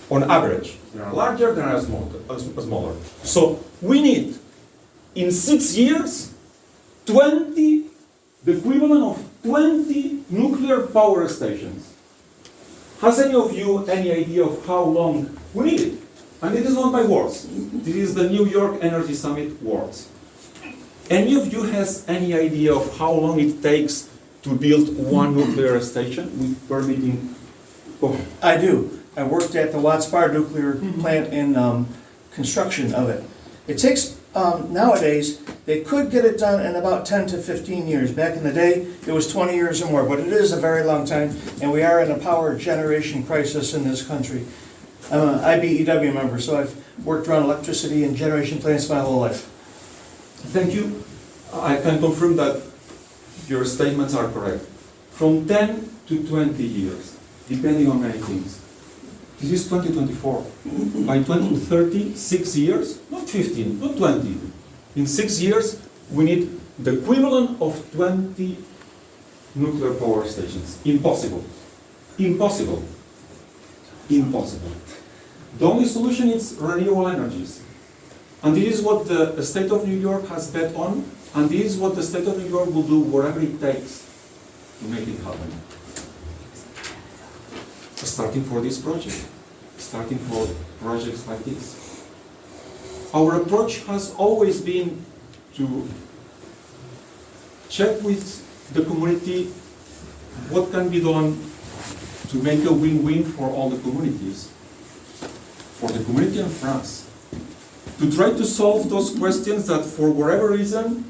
On average. There are larger, there are smaller. So we need, in 6 years, the equivalent of 20 nuclear power stations. Has any of you any idea of how long we need it? And it is not my words. This is the New York Energy Summit words. Any of you has any idea of how long it takes to build one nuclear station with permitting? Go ahead. I do. I worked at the Watts Bar nuclear plant in construction of it. It takes, nowadays, they could get it done in about 10 to 15 years. Back in the day, it was 20 years or more, but it is a very long time, and we are in a power generation crisis in this country. I'm an IBEW member, so I've worked around electricity and generation plants my whole life. Thank you. I can confirm that your statements are correct. From 10 to 20 years, depending on many things. This is 2024. By 2030, 6 years, not 15, not 20. In 6 years, we need the equivalent of 20 nuclear power stations. Impossible. Impossible. Impossible. The only solution is renewable energies. And this is what the state of New York has bet on, and this is what the state of New York will do whatever it takes to make it happen. Starting for this project, starting for projects like this. Our approach has always been to check with the community what can be done to make a win-win for all the communities, for the community and for us. To try to solve those questions that for whatever reason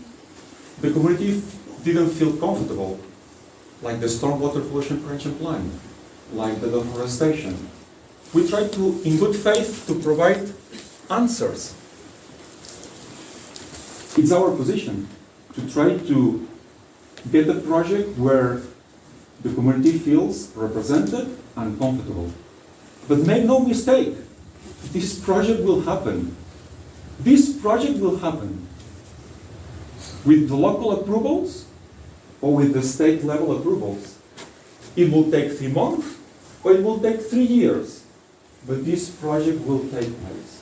the community didn't feel comfortable, like the stormwater pollution prevention plan, like the deforestation. We try to, in good faith, to provide answers. It's our position to try to get a project where the community feels represented and comfortable. But make no mistake, this project will happen. This project will happen with the local approvals or with the state level approvals. It will take 3 months or it will take 3 years, but this project will take place.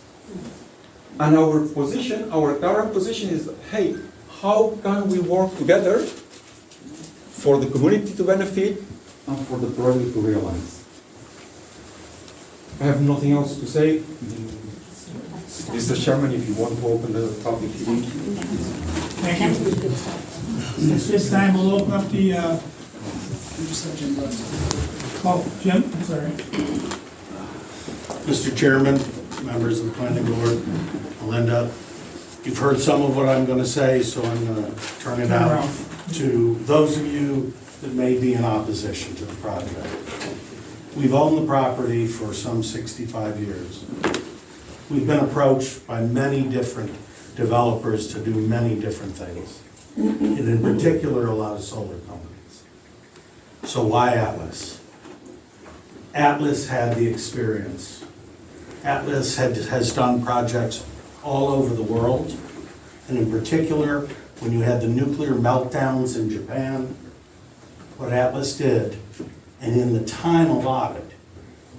And our position, our current position is, hey, how can we work together for the community to benefit and for the project to realize? I have nothing else to say. Mr. Chairman, if you want to open the topic. Thank you. At this time, we'll open up the, Jim, I'm sorry. Mr. Chairman, members of the planning board, Melinda, you've heard some of what I'm going to say, so I'm going to turn it out to those of you that may be in opposition to the project. We've owned the property for some 65 years. We've been approached by many different developers to do many different things, and in particular, a lot of solar companies. So why Atlas? Atlas had the experience. Atlas has done projects all over the world, and in particular, when you had the nuclear meltdowns in Japan, what Atlas did, and in the time allotted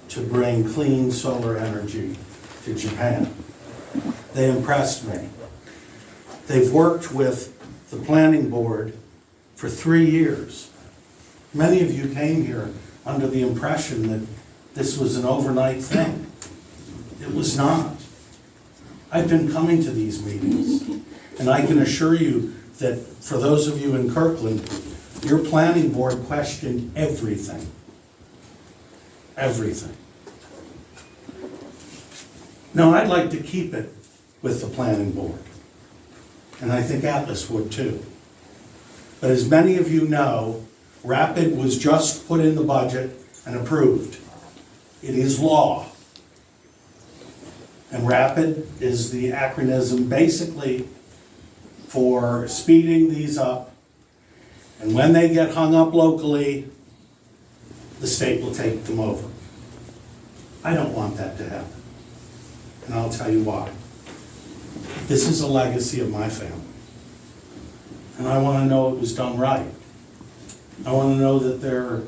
to bring clean solar energy to Japan, they impressed me. They've worked with the planning board for 3 years. Many of you came here under the impression that this was an overnight thing. It was not. I've been coming to these meetings, and I can assure you that for those of you in Kirkland, your planning board questioned everything. Everything. No, I'd like to keep it with the planning board. And I think Atlas would too. But as many of you know, Rapid was just put in the budget and approved. It is law. And Rapid is the acronym basically for speeding these up. And when they get hung up locally, the state will take them over. I don't want that to happen. And I'll tell you why. This is a legacy of my family. And I want to know it was done right. I want to know that they're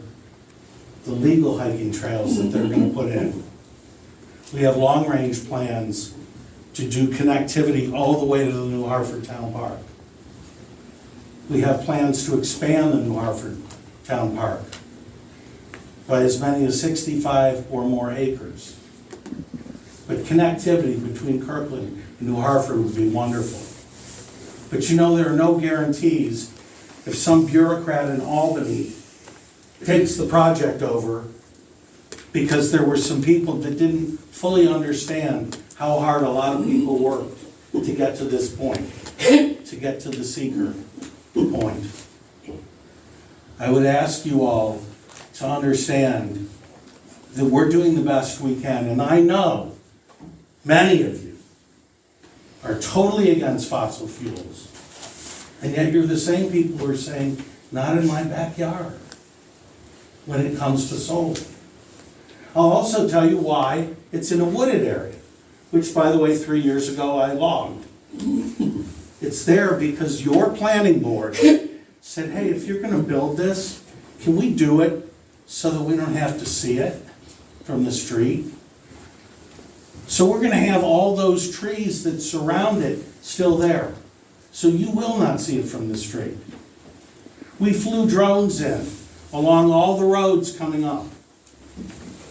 the legal hiking trails that they're going to put in. We have long-range plans to do connectivity all the way to the New Hartford Town Park. We have plans to expand the New Hartford Town Park by as many as 65 or more acres. But connectivity between Kirkland and New Hartford would be wonderful. But you know, there are no guarantees if some bureaucrat in Albany takes the project over because there were some people that didn't fully understand how hard a lot of people worked to get to this point, to get to the seeker point. I would ask you all to understand that we're doing the best we can, and I know many of you are totally against fossil fuels, and yet you're the same people who are saying, not in my backyard, when it comes to solar. I'll also tell you why it's in a wooded area, which, by the way, 3 years ago I logged. It's there because your planning board said, hey, if you're going to build this, can we do it so that we don't have to see it from the street? So we're going to have all those trees that surround it still there. So you will not see it from the street. We flew drones in along all the roads coming up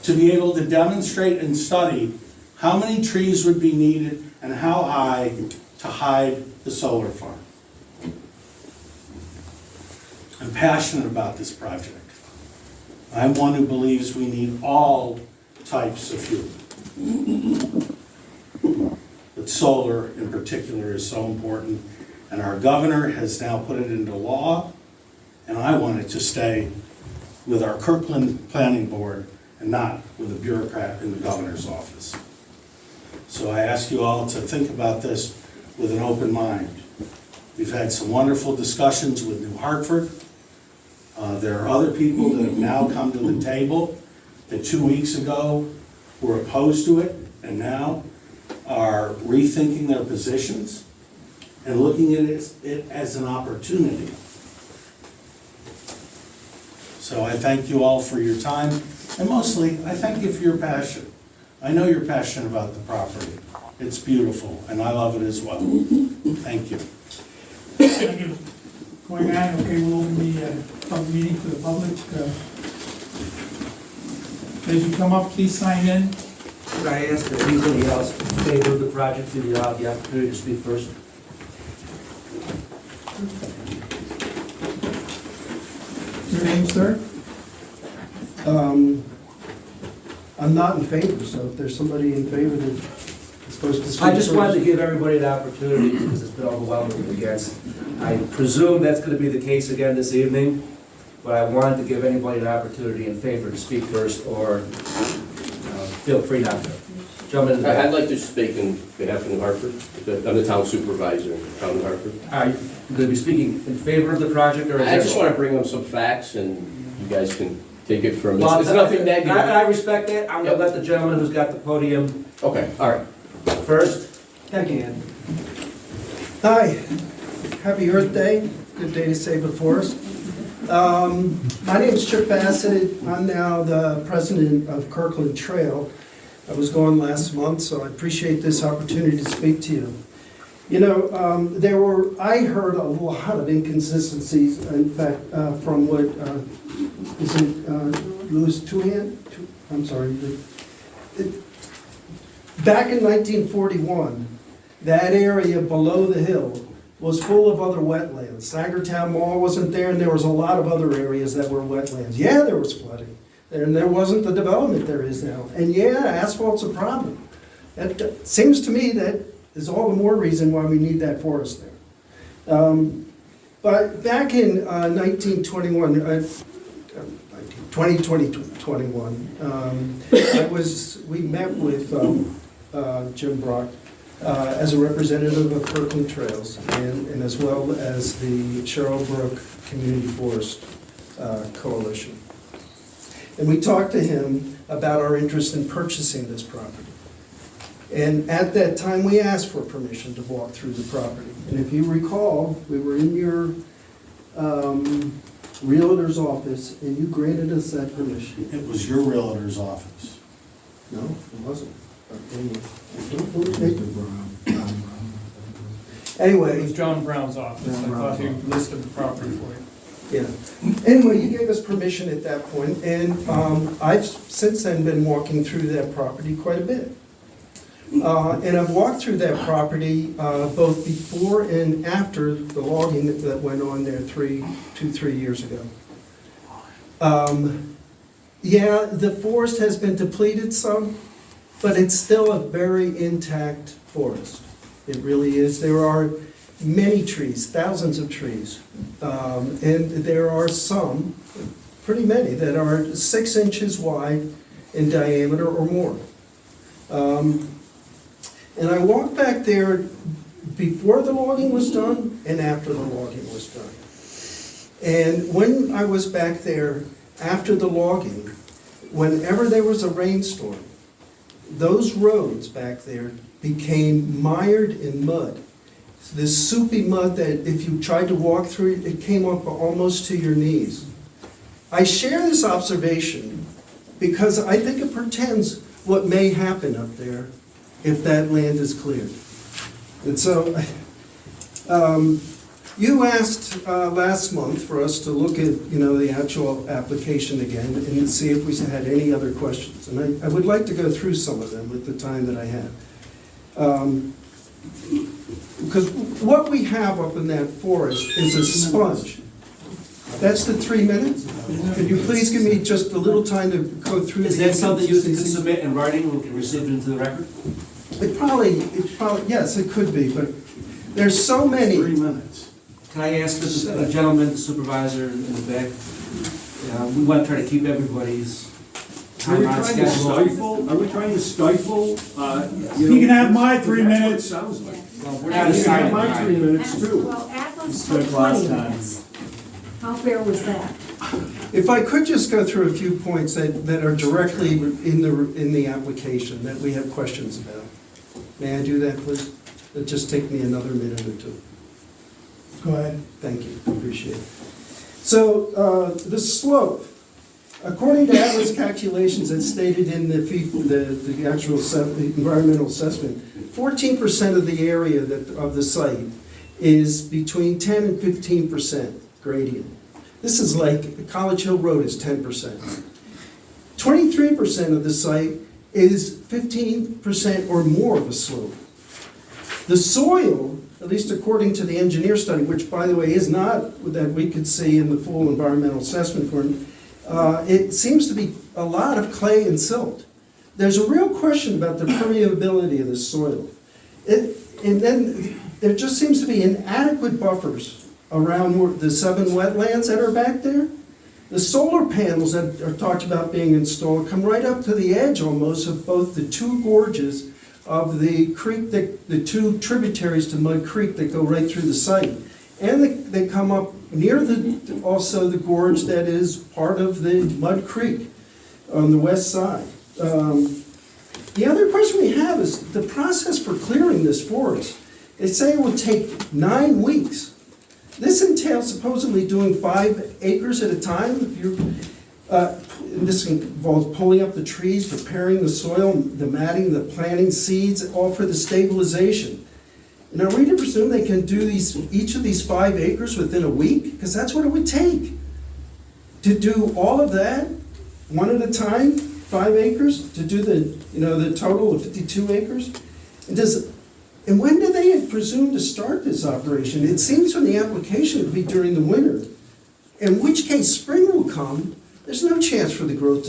to be able to demonstrate and study how many trees would be needed and how high to hide the solar farm. I'm passionate about this project. I'm one who believes we need all types of fuel. But solar in particular is so important, and our governor has now put it into law, and I want it to stay with our Kirkland Planning Board and not with a bureaucrat in the governor's office. So I ask you all to think about this with an open mind. We've had some wonderful discussions with New Hartford. There are other people that have now come to the table that 2 weeks ago were opposed to it and now are rethinking their positions and looking at it as an opportunity. So I thank you all for your time, and mostly I thank you for your passion. I know you're passionate about the property. It's beautiful, and I love it as well. Thank you. Thank you. Going on, okay, we'll open the public meeting to the public. As you come up, please sign in. Could I ask if anybody else in favor of the project, do you have the opportunity to speak first? Your name, sir? I'm not in favor, so if there's somebody in favor that is supposed to speak I just first. wanted to give everybody an opportunity because it's been overwhelmingly against. I presume that's going to be the case again this evening, but I wanted to give anybody an opportunity in favor to speak first, or feel free not to. Gentlemen in the back. I'd like to speak on behalf of New Hartford. I'm the town supervisor in town of Hartford. Are you going to be speaking in favor of the project, or? I just want to bring up some facts, and you guys can take it from. Well, It's nothing negative. I respect that. I'm going to let the gentleman who's got the podium. Okay. All right. First. Thank you, Ann. Hi. Happy Earth Day. Good day to save the forest. My name is Chip Bassett. I'm now the president of Kirkland Trail. I was gone last month, so I appreciate this opportunity to speak to you. You know, I heard a lot of inconsistencies, in fact, from what, is it Louis Touhan? I'm sorry. Back in 1941, that area below the hill was full of other wetlands. Sagertown Mall wasn't there, and there was a lot of other areas that were wetlands. Yeah, there was flooding, and there wasn't the development there is now. And yeah, asphalt's a problem. It seems to me that is all the more reason why we need that forest there. But back in 1921, 2021, we met with Jim Brock as a representative of Kirkland Trails and as well as the Sherrillbrook Community Forest Coalition. And we talked to him about our interest in purchasing this property. And at that time, we asked for permission to walk through the property. And if you recall, we were in your realtor's office, and you granted us that permission. It was your realtor's office. No, it wasn't. Anyway. It was John Brown's office. I thought he listed the property for you. Yeah. Anyway, you gave us permission at that point, and I've since then been walking through that property quite a bit. And I've walked through that property both before and after the logging that went on there 3 years ago. Yeah, the forest has been depleted some, but it's still a very intact forest. It really is. There are many trees, thousands of trees, and there are some, pretty many, that are 6 inches wide in diameter or more. And I walked back there before the logging was done and after the logging was done. And when I was back there after the logging, whenever there was a rainstorm, those roads back there became mired in mud. This soupy mud that if you tried to walk through, it came up almost to your knees. I share this observation because I think it portends what may happen up there if that land is cleared. And so, you asked last month for us to look at, the actual application again and see if we had any other questions. And I would like to go through some of them with the time that I have. Because what we have up in that forest is a sponge. That's the 3 minutes? Could you please give me just a little time to go through? Is that something you can submit in writing and we can receive it into the record? It probably, yes, it could be, but there's so many. 3 minutes. Can I ask the gentleman, the supervisor in the back? We want to try to keep everybody's time on schedule. Are we trying to stifle? You can have my 3 minutes. That's what it sounds like. Well, we're not deciding my 3 tonight. minutes too. Well, Athens took 20 minutes. How fair was that? If I could just go through a few points that are directly in the application that we have questions about. May I do that, please? It'll just take me another minute or two. Go ahead. Thank you, appreciate it. So, the slope, according to Atlas calculations that's stated in the actual environmental assessment, 14% of the area of the site is between 10 and 15% gradient. This is like College Hill Road is 10%. 23% of the site is 15% or more of a slope. The soil, at least according to the engineer study, which by the way is not that we could see in the full environmental assessment form, it seems to be a lot of clay and silt. There's a real question about the permeability of the soil. And then there just seems to be inadequate buffers around the 7 wetlands that are back there. The solar panels that are talked about being installed come right up to the edge almost of both the 2 gorges of the creek, the 2 tributaries to Mud Creek that go right through the site. And they come up near also the gorge that is part of the Mud Creek on the west side. The other question we have is the process for clearing this forest. They say it would take 9 weeks. This entails supposedly doing 5 acres at a time. This involves pulling up the trees, preparing the soil, the matting, the planting seeds, all for the stabilization. And are we to presume they can do each of these 5 acres within a week? Because that's what it would take. To do all of that, one at a time, 5 acres, to do the total of 52 acres? And And when do they presume to start this operation? It seems from the application it would be during the winter, in which case spring will come. There's no chance for the growth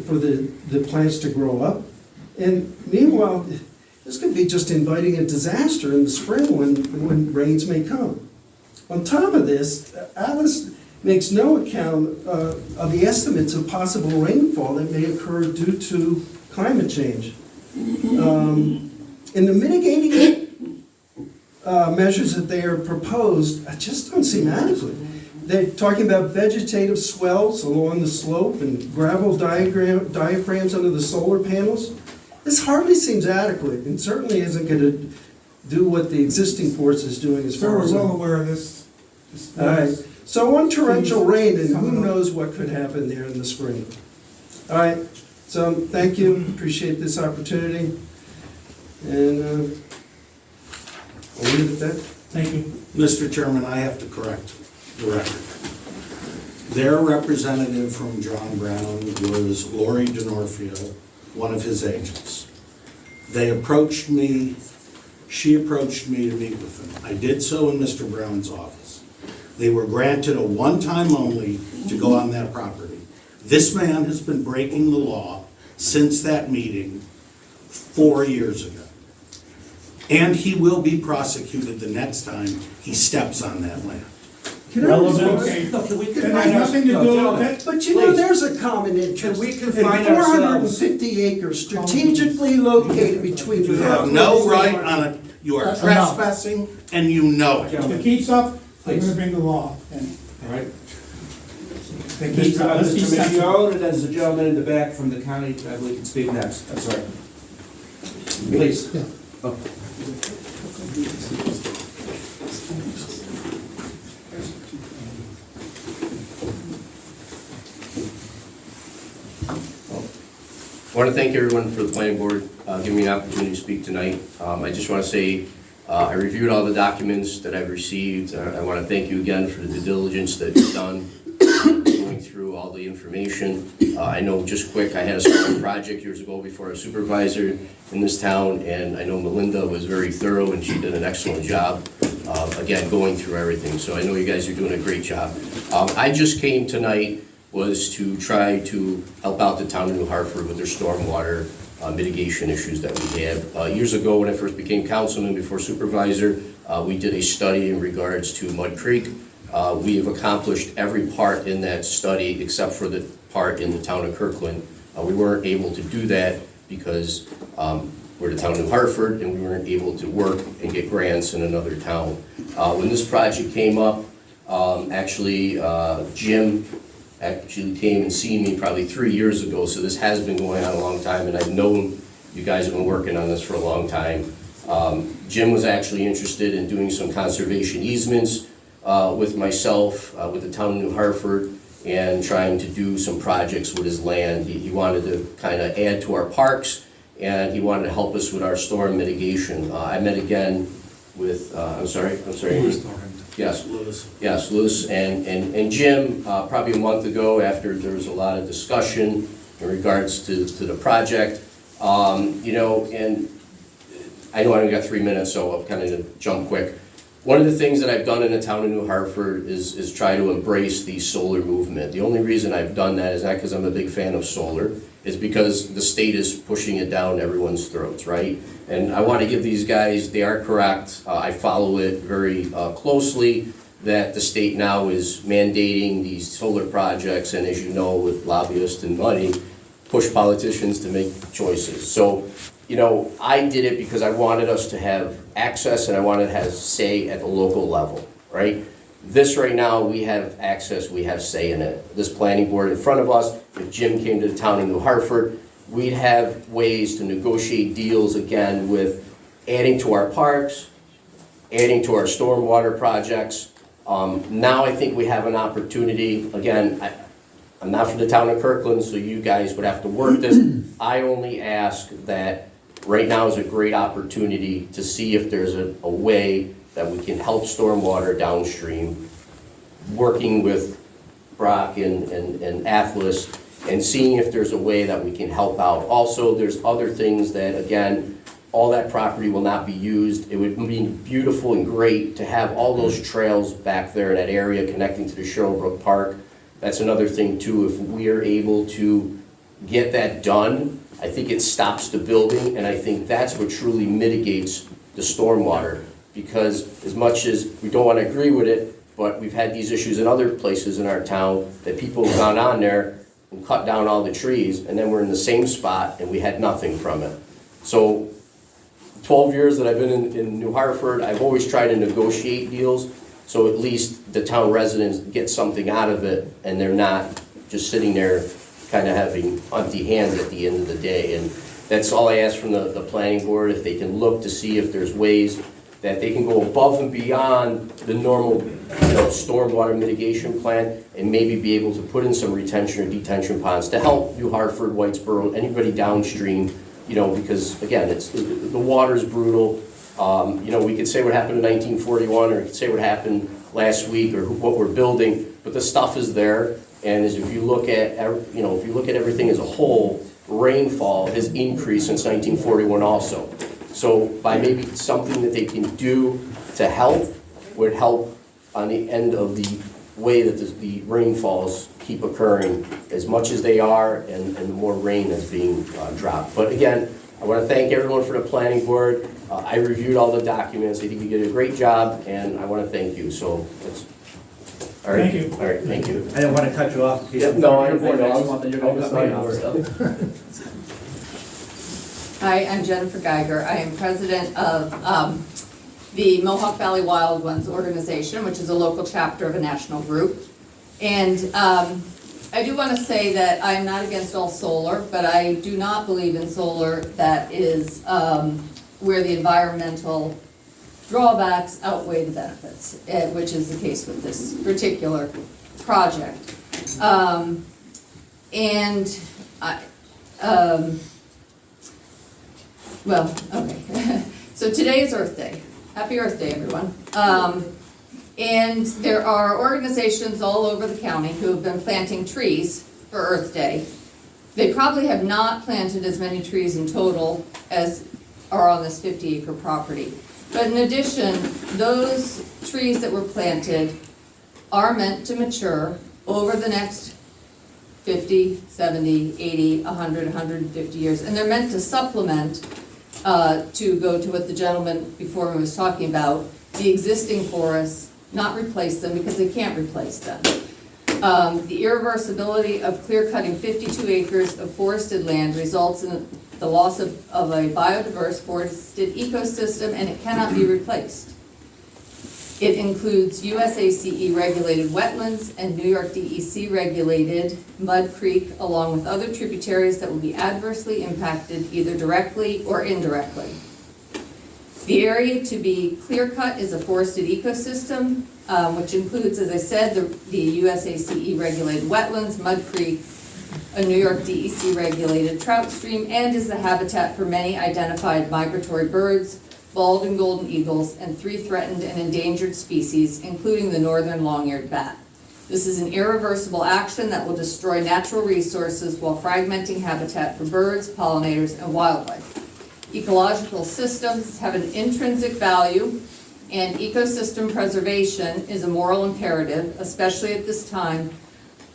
for the plants to grow up. And meanwhile, this could be just inviting a disaster in the spring when rains may come. On top of this, Alice makes no account of the estimates of possible rainfall that may occur due to climate change. And the mitigating measures that they are proposed just don't seem adequate. They're talking about vegetative swells along the slope and gravel diaphragms under the solar panels. This hardly seems adequate and certainly isn't going to do what the existing force is doing as far as... We're well aware of this. All right. So on torrential rain, and who knows what could happen there in the spring. All right. So thank you. Appreciate this opportunity. And I'll leave it at that. Thank you. Mr. Chairman, I have to correct the record. Their representative from John Brown was Lori DeNorfio, one of his agents. They approached me, she approached me to meet with them. I did so in Mr. Brown's office. They were granted a one-time only to go on that property. This man has been breaking the law since that meeting 4 years ago. And he will be prosecuted the next time he steps on that land. Can I Okay. It has nothing to do with it. But you know, there's a common interest. We can in find 450 acres strategically located between You the... have no right on it. You are trespassing and you know it. If it keeps up, I'm gonna bring the law in. All right. If it keeps up, let's be Mr. sensible. Michaud, and there's a gentleman in the back from the county, I believe can speak next. I'm sorry. Please. Oh. I want to thank everyone for the planning board giving me an opportunity to speak tonight. I just want to say I reviewed all the documents that I've received. I want to thank you again for the due diligence that you've done going through all the information. I know, just quick, I had a small project years ago before I was supervisor in this town, and I know Melinda was very thorough and she did an excellent job, again, going through everything. So I know you guys are doing a great job. I just came tonight was to try to help out the town of New Hartford with their stormwater mitigation issues that we have. Years ago, when I first became councilman before supervisor, we did a study in regards to Mud Creek. We have accomplished every part in that study except for the part in the town of Kirkland. We weren't able to do that because we're the town of New Hartford and we weren't able to work and get grants in another town. When this project came up, Jim actually came and seen me probably 3 years ago, so this has been going on a long time, and I've known you guys have been working on this for a long time. Jim was actually interested in doing some conservation easements with myself, with the town of New Hartford, and trying to do some projects with his land. He wanted to kind of add to our parks, and he wanted to help us with our storm mitigation. I met again with, I'm sorry. Yes, Lewis and Jim, probably a month ago, after there was a lot of discussion in regards to the project. You know, and I know I only got 3 minutes, so I'll kind of jump quick. One of the things that I've done in the town of New Hartford is try to embrace the solar movement. The only reason I've done that is not because I'm a big fan of solar, it's because the state is pushing it down everyone's throats, right? And I want to give these guys, they are correct. I follow it very closely, that the state now is mandating these solar projects, and as you know, with lobbyists and money, push politicians to make choices. So, you know, I did it because I wanted us to have access and I wanted to have say at the local level, right? This right now, we have access, we have say in it. This planning board in front of us, if Jim came to the town of New Hartford, we'd have ways to negotiate deals again with adding to our parks, adding to our stormwater projects. Now I think we have an opportunity, again, I'm not from the town of Kirkland, so you guys would have to work this. I only ask that right now is a great opportunity to see if there's a way that we can help stormwater downstream, working with Brock and Atlas, and seeing if there's a way that we can help out. Also, there's other things that, again, all that property will not be used. It would be beautiful and great to have all those trails back there in that area connecting to the Sherrillbrook Park. That's another thing too, if we are able to get that done, I think it stops the building, and I think that's what truly mitigates the stormwater. Because as much as we don't want to agree with it, but we've had these issues in other places in our town that people have gone on there and cut down all the trees, and then we're in the same spot and we had nothing from it. So 12 years that I've been in New Hartford, I've always tried to negotiate deals, so at least the town residents get something out of it, and they're not just sitting there kind of having empty hands at the end of the day. And that's all I ask from the planning board, if they can look to see if there's ways that they can go above and beyond the normal, stormwater mitigation plan, and maybe be able to put in some retention or detention ponds to help New Hartford, Whitesboro, anybody downstream, because again, the water's brutal. We could say what happened in 1941, or we could say what happened last week, or what we're building, but the stuff is there. And if you look at, everything as a whole, rainfall has increased since 1941 also. So by maybe something that they can do to help would help on the end of the way that the rainfalls keep occurring as much as they are, and the more rain is being dropped. But again, I want to thank everyone for the planning board. I reviewed all the documents. I think you did a great job, and I want to thank you. So that's all right. Thank you. All right, thank you. I didn't want to cut you off. No, I just want that you're going to cut me off. Hi, I'm Jennifer Geiger. I am president of the Mohawk Valley Wild Ones organization, which is a local chapter of a national group. And I do want to say that I'm not against all solar, but I do not believe in solar that is where the environmental drawbacks outweigh the benefits, which is the case with this particular project. Well, okay. So today is Earth Day. Happy Earth Day, everyone. And there are organizations all over the county who have been planting trees for Earth Day. They probably have not planted as many trees in total as are on this 50-acre property. But in addition, those trees that were planted are meant to mature over the next 50, 70, 80, 100, 150 years. And they're meant to supplement, to go to what the gentleman before me was talking about, the existing forests, not replace them because they can't replace them. The irreversibility of clear-cutting 52 acres of forested land results in the loss of a biodiverse forested ecosystem, and it cannot be replaced. It includes USACE regulated wetlands and New York DEC regulated Mud Creek, along with other tributaries that will be adversely impacted either directly or indirectly. The area to be clear-cut is a forested ecosystem, which includes, as I said, the USACE regulated wetlands, Mud Creek, a New York DEC regulated trout stream, and is the habitat for many identified migratory birds, bald and golden eagles, and 3 threatened and endangered species, including the northern long-eared bat. This is an irreversible action that will destroy natural resources while fragmenting habitat for birds, pollinators, and wildlife. Ecological systems have an intrinsic value, and ecosystem preservation is a moral imperative, especially at this time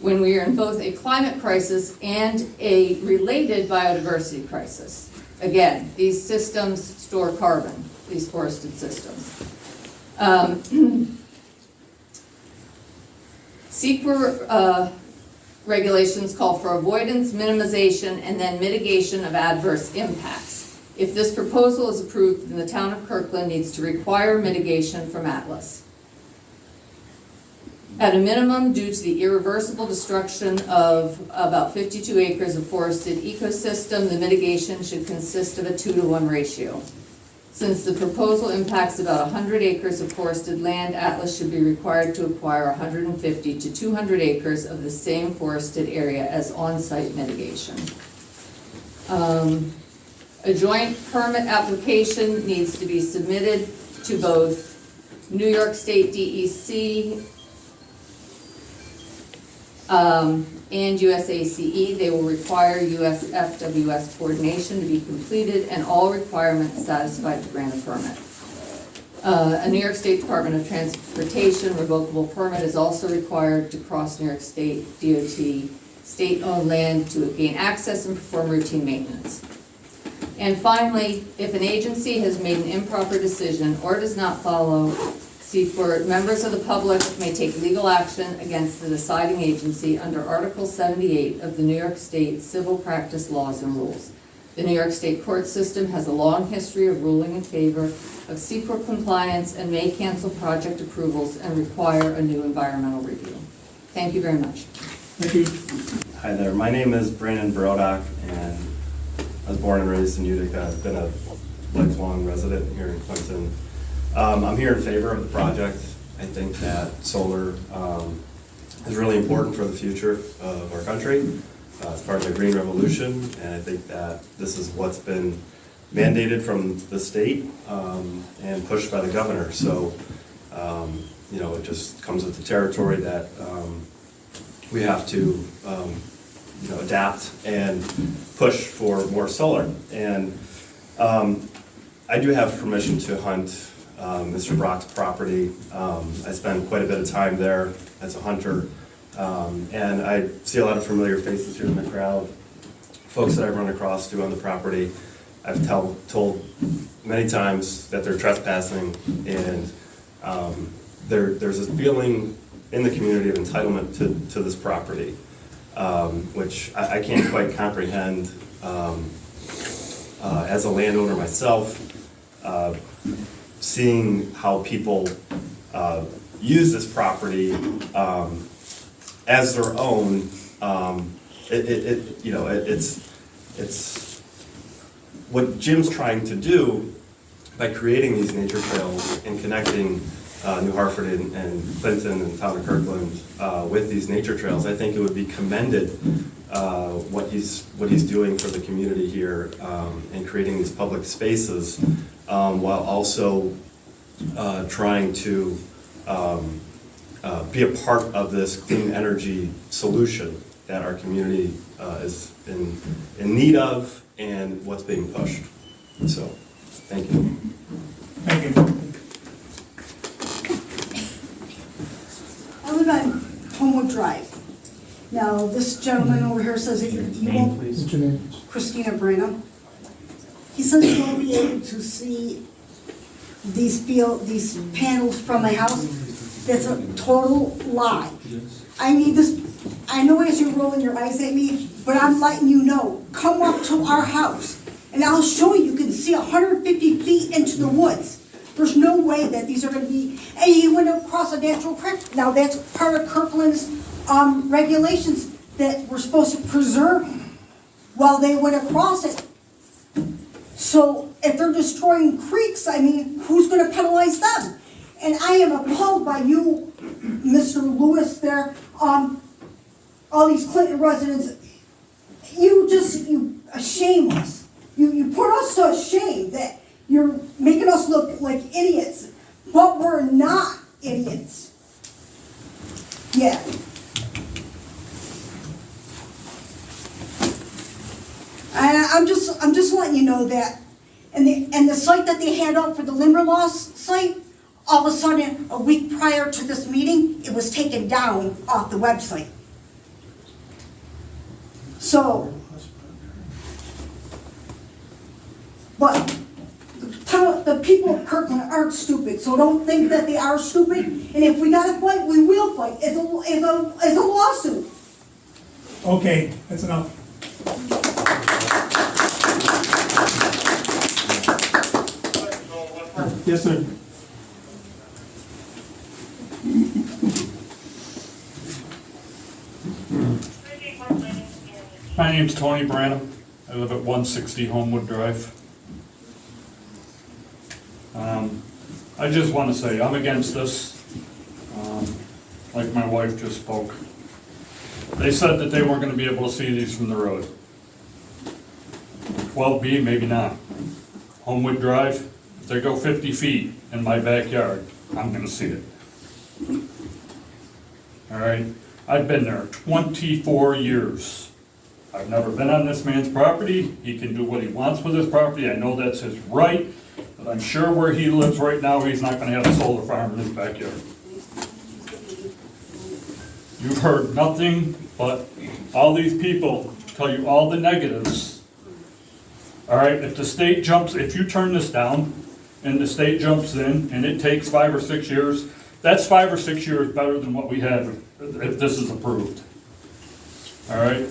when we are in both a climate crisis and a related biodiversity crisis. Again, these systems store carbon, these forested systems. CEQA regulations call for avoidance, minimization, and then mitigation of adverse impacts. If this proposal is approved, then the town of Kirkland needs to require mitigation from Atlas. At a minimum, due to the irreversible destruction of about 52 acres of forested ecosystem, the mitigation should consist of a 2-to-1 ratio. Since the proposal impacts about 100 acres of forested land, Atlas should be required to acquire 150 to 200 acres of the same forested area as on-site mitigation. A joint permit application needs to be submitted to both New York State DEC and USACE. They will require USFWS coordination to be completed and all requirements satisfied to grant a permit. A New York State Department of Transportation revocable permit is also required to cross New York State DOT state-owned land to gain access and perform routine maintenance. And finally, if an agency has made an improper decision or does not follow Seaport, members of the public may take legal action against the deciding agency under Article 78 of the New York State Civil Practice Laws and Rules. The New York State court system has a long history of ruling in favor of Seaport compliance and may cancel project approvals and require a new environmental review. Thank you very much. Thank you. Hi there, my name is Brandon Brodock, and I was born and raised in Utica. I've been a lifelong resident here in Clinton. I'm here in favor of the project. I think that solar is really important for the future of our country. It's part of the green revolution, and I think that this is what's been mandated from the state and pushed by the governor. So, you know, it just comes with the territory that we have to, you know, adapt and push for more solar. And I do have permission to hunt Mr. Brock's property. I spend quite a bit of time there as a hunter. And I see a lot of familiar faces here in the crowd, folks that I've run across to on the property. I've told many times that they're trespassing, and there's this feeling in the community of entitlement to this property, which I can't quite comprehend as a landowner myself. Seeing how people use this property as their own, it's what Jim's trying to do by creating these nature trails and connecting New Hartford and Clinton and town of Kirkland with these nature trails. I think it would be commended what he's doing for the community here and creating these public spaces while also trying to be a part of this clean energy solution that our community is in need of and what's being pushed. So, thank you. Thank you. I live on Homewood Drive. Now, this gentleman over here says that you won't, What's your name? Christina Brano. He says you won't be able to see these panels from my house. That's a total lie. I need this, I know as you're rolling your eyes at me, but I'm letting you know, come up to our house and I'll show you, you can see 150 feet into the woods. There's no way that these are gonna be, and he went across a natural creek. Now that's part of Kirkland's regulations that we're supposed to preserve while they went across it. So if they're destroying creeks, I mean, who's gonna penalize them? And I am appalled by you, Mr. Lewis there, all these Clinton residents. You shame us. You put us to a shame that you're making us look like idiots, but we're not idiots. Yeah. And I'm just letting you know that, and the site that they had up for the Limberlost site, all of a sudden, a week prior to this meeting, it was taken down off the website. So, but the people of Kirkland aren't stupid, so don't think that they are stupid. And if we gotta fight, we will fight. It's a lawsuit. Okay, that's enough. Yes, sir. My name's Tony Branham. I live at 160 Homewood Drive. I just want to say I'm against this. Like my wife just spoke. They said that they weren't going to be able to see these from the road. 12B, maybe not. Homewood Drive, if they go 50 feet in my backyard, I'm going to see it. All right? I've been there 24 years. I've never been on this man's property. He can do what he wants with his property. I know that's his right, but I'm sure where he lives right now, he's not gonna have a solar farm in his backyard. You've heard nothing but all these people tell you all the negatives. All right, if the state jumps, if you turn this down and the state jumps in and it takes 5 or 6 years, that's 5 or 6 years better than what we have if this is approved. All right?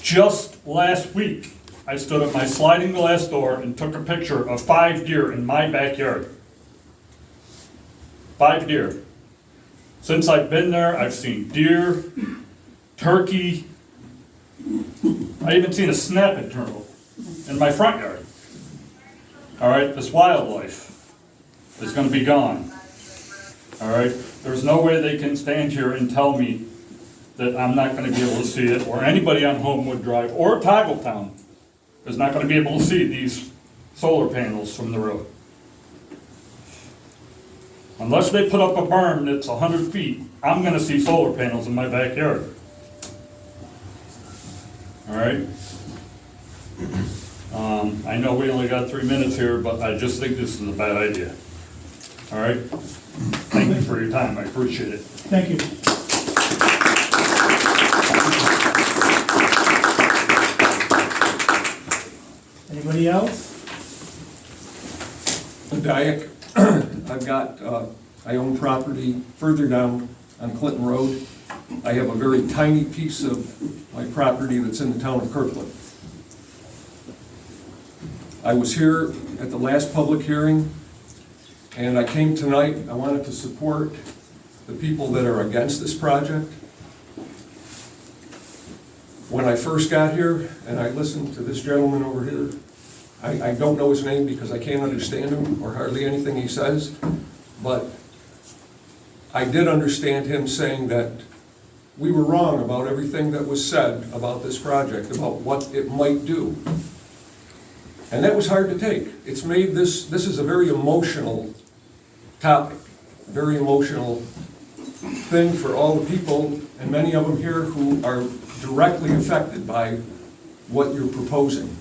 Just last week, I stood at my sliding glass door and took a picture of 5 deer in my backyard. 5 deer. Since I've been there, I've seen deer, turkey, I even seen a snapping turtle in my front yard. All right, this wildlife is going to be gone. All right, there's no way they can stand here and tell me that I'm not going to be able to see it, or anybody on Homewood Drive or Toggletown is not going to be able to see these solar panels from the road. Unless they put up a berm that's 100 feet, I'm going to see solar panels in my backyard. All right? I know we only got 3 minutes here, but I just think this is a bad idea. All right? Thank you for your time. I appreciate it. Thank you. Anybody else? Dyak. I own property further down on Clinton Road. I have a very tiny piece of my property that's in the town of Kirkland. I was here at the last public hearing, and I came tonight. I wanted to support the people that are against this project. When I first got here, and I listened to this gentleman over here, I don't know his name because I can't understand him or hardly anything he says, but I did understand him saying that we were wrong about everything that was said about this project, about what it might do. And that was hard to take. It's made this is a very emotional topic, very emotional thing for all the people, and many of them here who are directly affected by what you're proposing.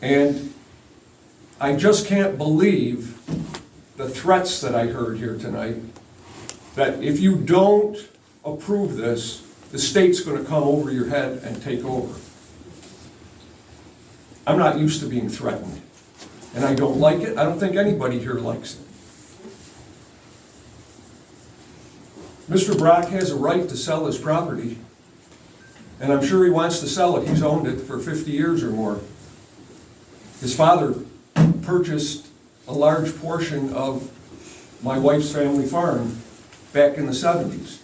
And I just can't believe the threats that I heard here tonight, that if you don't approve this, the state's going to come over your head and take over. I'm not used to being threatened, and I don't like it. I don't think anybody here likes it. Mr. Brock has a right to sell his property, and I'm sure he wants to sell it. He's owned it for 50 years or more. His father purchased a large portion of my wife's family farm back in the 70s.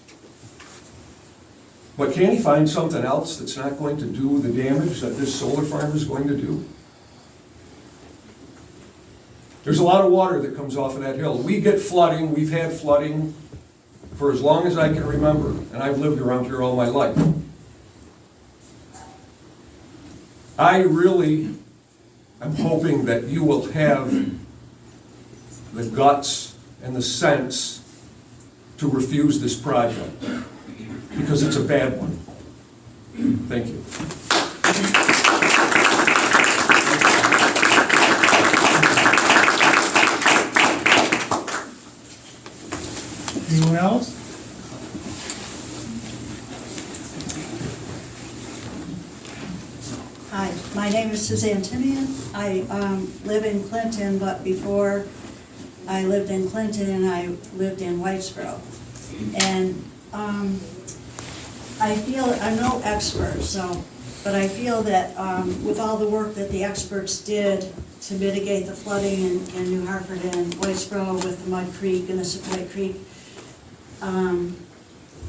But can he find something else that's not going to do the damage that this solar farm is going to do? There's a lot of water that comes off of that hill. We get flooding. We've had flooding for as long as I can remember, and I've lived around here all my life. I really am hoping that you will have the guts and the sense to refuse this project, because it's a bad one. Thank you. Anyone else? Hi, my name is Suzanne Timian. I live in Clinton, but before I lived in Clinton, I lived in Whitesboro. And I feel, I'm no expert, but I feel that with all the work that the experts did to mitigate the flooding in New Hartford and Whitesboro with the Mud Creek and the Sequoia Creek,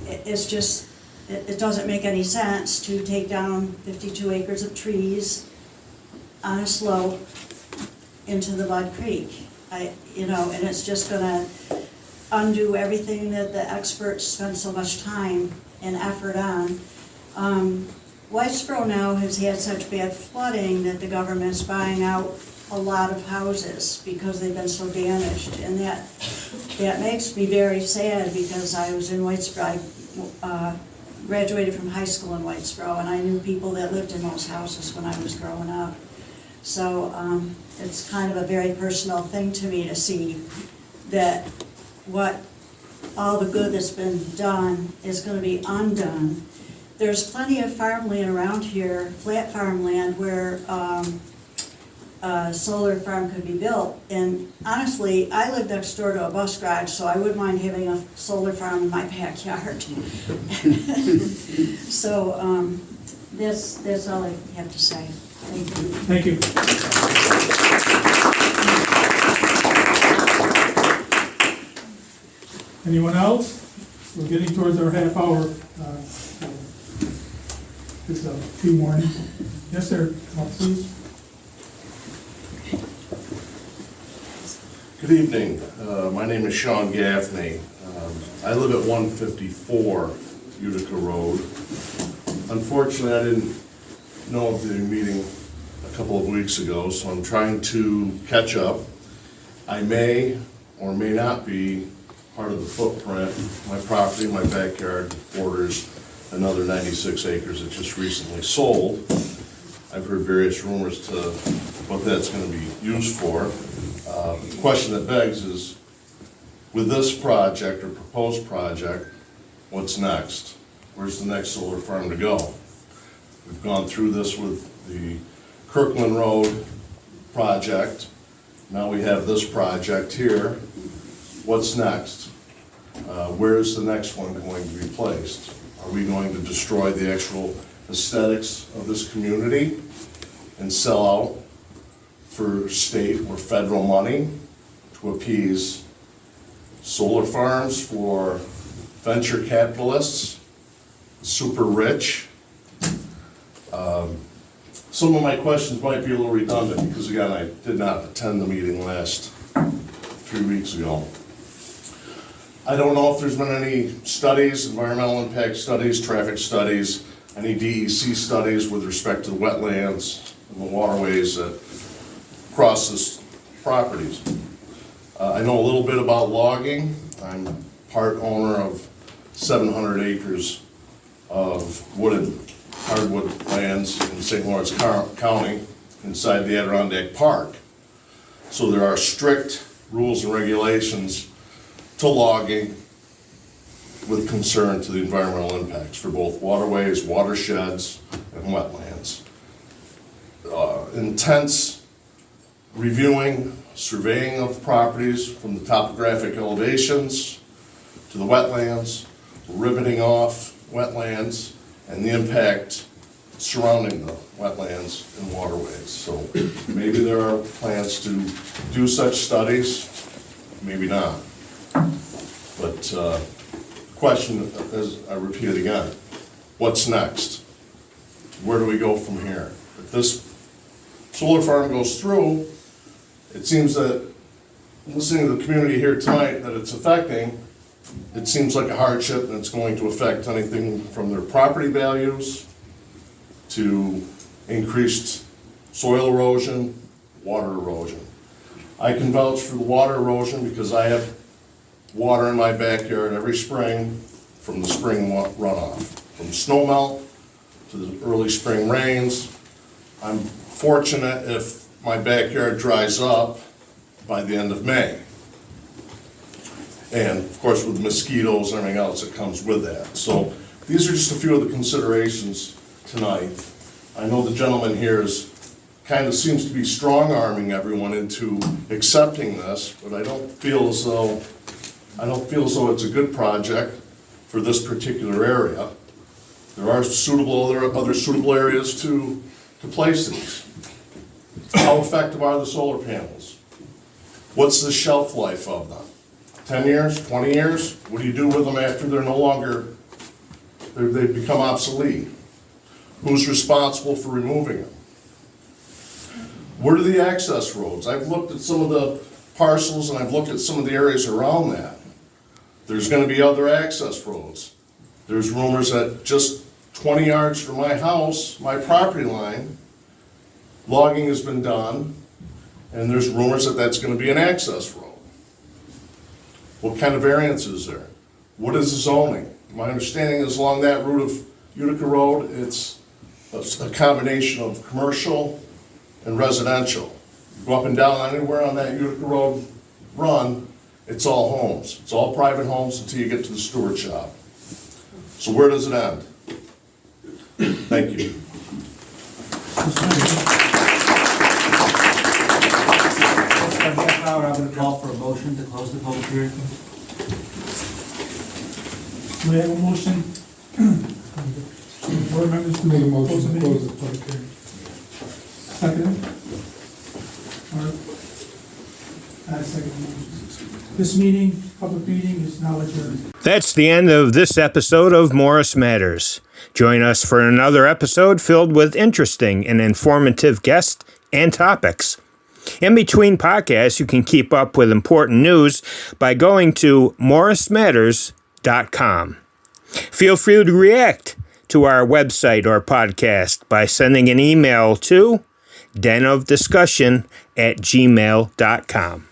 it's just, it doesn't make any sense to take down 52 acres of trees on a slope into the Mud Creek. And it's just gonna undo everything that the experts spent so much time and effort on. Whitesboro now has had such bad flooding that the government's buying out a lot of houses because they've been so damaged. And that makes me very sad because I was in Whitesboro. I graduated from high school in Whitesboro, and I knew people that lived in those houses when I was growing up. So it's kind of a very personal thing to me to see that all the good that's been done is going to be undone. There's plenty of farmland around here, flat farmland, where a solar farm could be built. And honestly, I live next door to a bus garage, so I wouldn't mind having a solar farm in my backyard. So that's all I have to say. Thank you. Thank you. Anyone else? We're getting towards our half hour. Just a few warnings. Yes, sir. Come on, please. Good evening. My name is Sean Gaffney. I live at 154 Utica Road. Unfortunately, I didn't know of the meeting a couple of weeks ago, so I'm trying to catch up. I may or may not be part of the footprint. My property, my backyard borders another 96 acres that just recently sold. I've heard various rumors to what that's going to be used for. The question that begs is, with this project or proposed project, what's next? Where's the next solar farm to go? We've gone through this with the Kirkland Road project. Now we have this project here. What's next? Where is the next one going to be placed? Are we going to destroy the actual aesthetics of this community and sell out for state or federal money to appease solar farms for venture capitalists, super rich? Some of my questions might be a little redundant because, again, I did not attend the meeting last 3 weeks ago. I don't know if there's been any studies, environmental impact studies, traffic studies, any DEC studies with respect to the wetlands and the waterways that cross this properties. I know a little bit about logging. I'm part owner of 700 acres of hardwood lands in St. Lawrence County inside the Adirondack Park. So there are strict rules and regulations to logging with concern to the environmental impacts for both waterways, watersheds, and wetlands. Intense reviewing, surveying of properties from the topographic elevations to the wetlands, riveting off wetlands, and the impact surrounding the wetlands and waterways. So maybe there are plans to do such studies, maybe not. But question, as I repeat it again, what's next? Where do we go from here? If this solar farm goes through, it seems that, listening to the community here tonight that it's affecting, it seems like a hardship, and it's going to affect anything from their property values to increased soil erosion, water erosion. I can vouch for the water erosion because I have water in my backyard every spring from the spring runoff, from snowmelt to the early spring rains. I'm fortunate if my backyard dries up by the end of May. And of course with mosquitoes and everything else that comes with that. So these are just a few of the considerations tonight. I know the gentleman here kind of seems to be strong-arming everyone into accepting this, but I don't feel as though it's a good project for this particular area. There are other suitable areas to place these. How effective are the solar panels? What's the shelf life of them? 10 years, 20 years? What do you do with them after they've become obsolete? Who's responsible for removing them? What are the access roads? I've looked at some of the parcels and I've looked at some of the areas around that. There's going to be other access roads. There's rumors that just 20 yards from my house, my property line, logging has been done and there's rumors that that's gonna be an access road. What kind of variance is there? What is the zoning? My understanding is along that route of Utica Road, it's a combination of commercial and residential. You go up and down anywhere on that Utica Road run, it's all homes. It's all private homes until you get to the Stewart shop. So where does it end? Thank you. For half an hour, I'm going to call for a motion to close the public hearing. Do we have a motion? Board members to Make a motion close the to meeting? close the public hearing. Second? Mark? I second the motion. This meeting, public meeting is now adjourned. That's the end of this episode of Morris Matters. Join us for another episode filled with interesting and informative guests and topics. In between podcasts, you can keep up with important news by going to morrismatters.com. Feel free to react to our website or podcast by sending an email to denofdiscussion@gmail.com.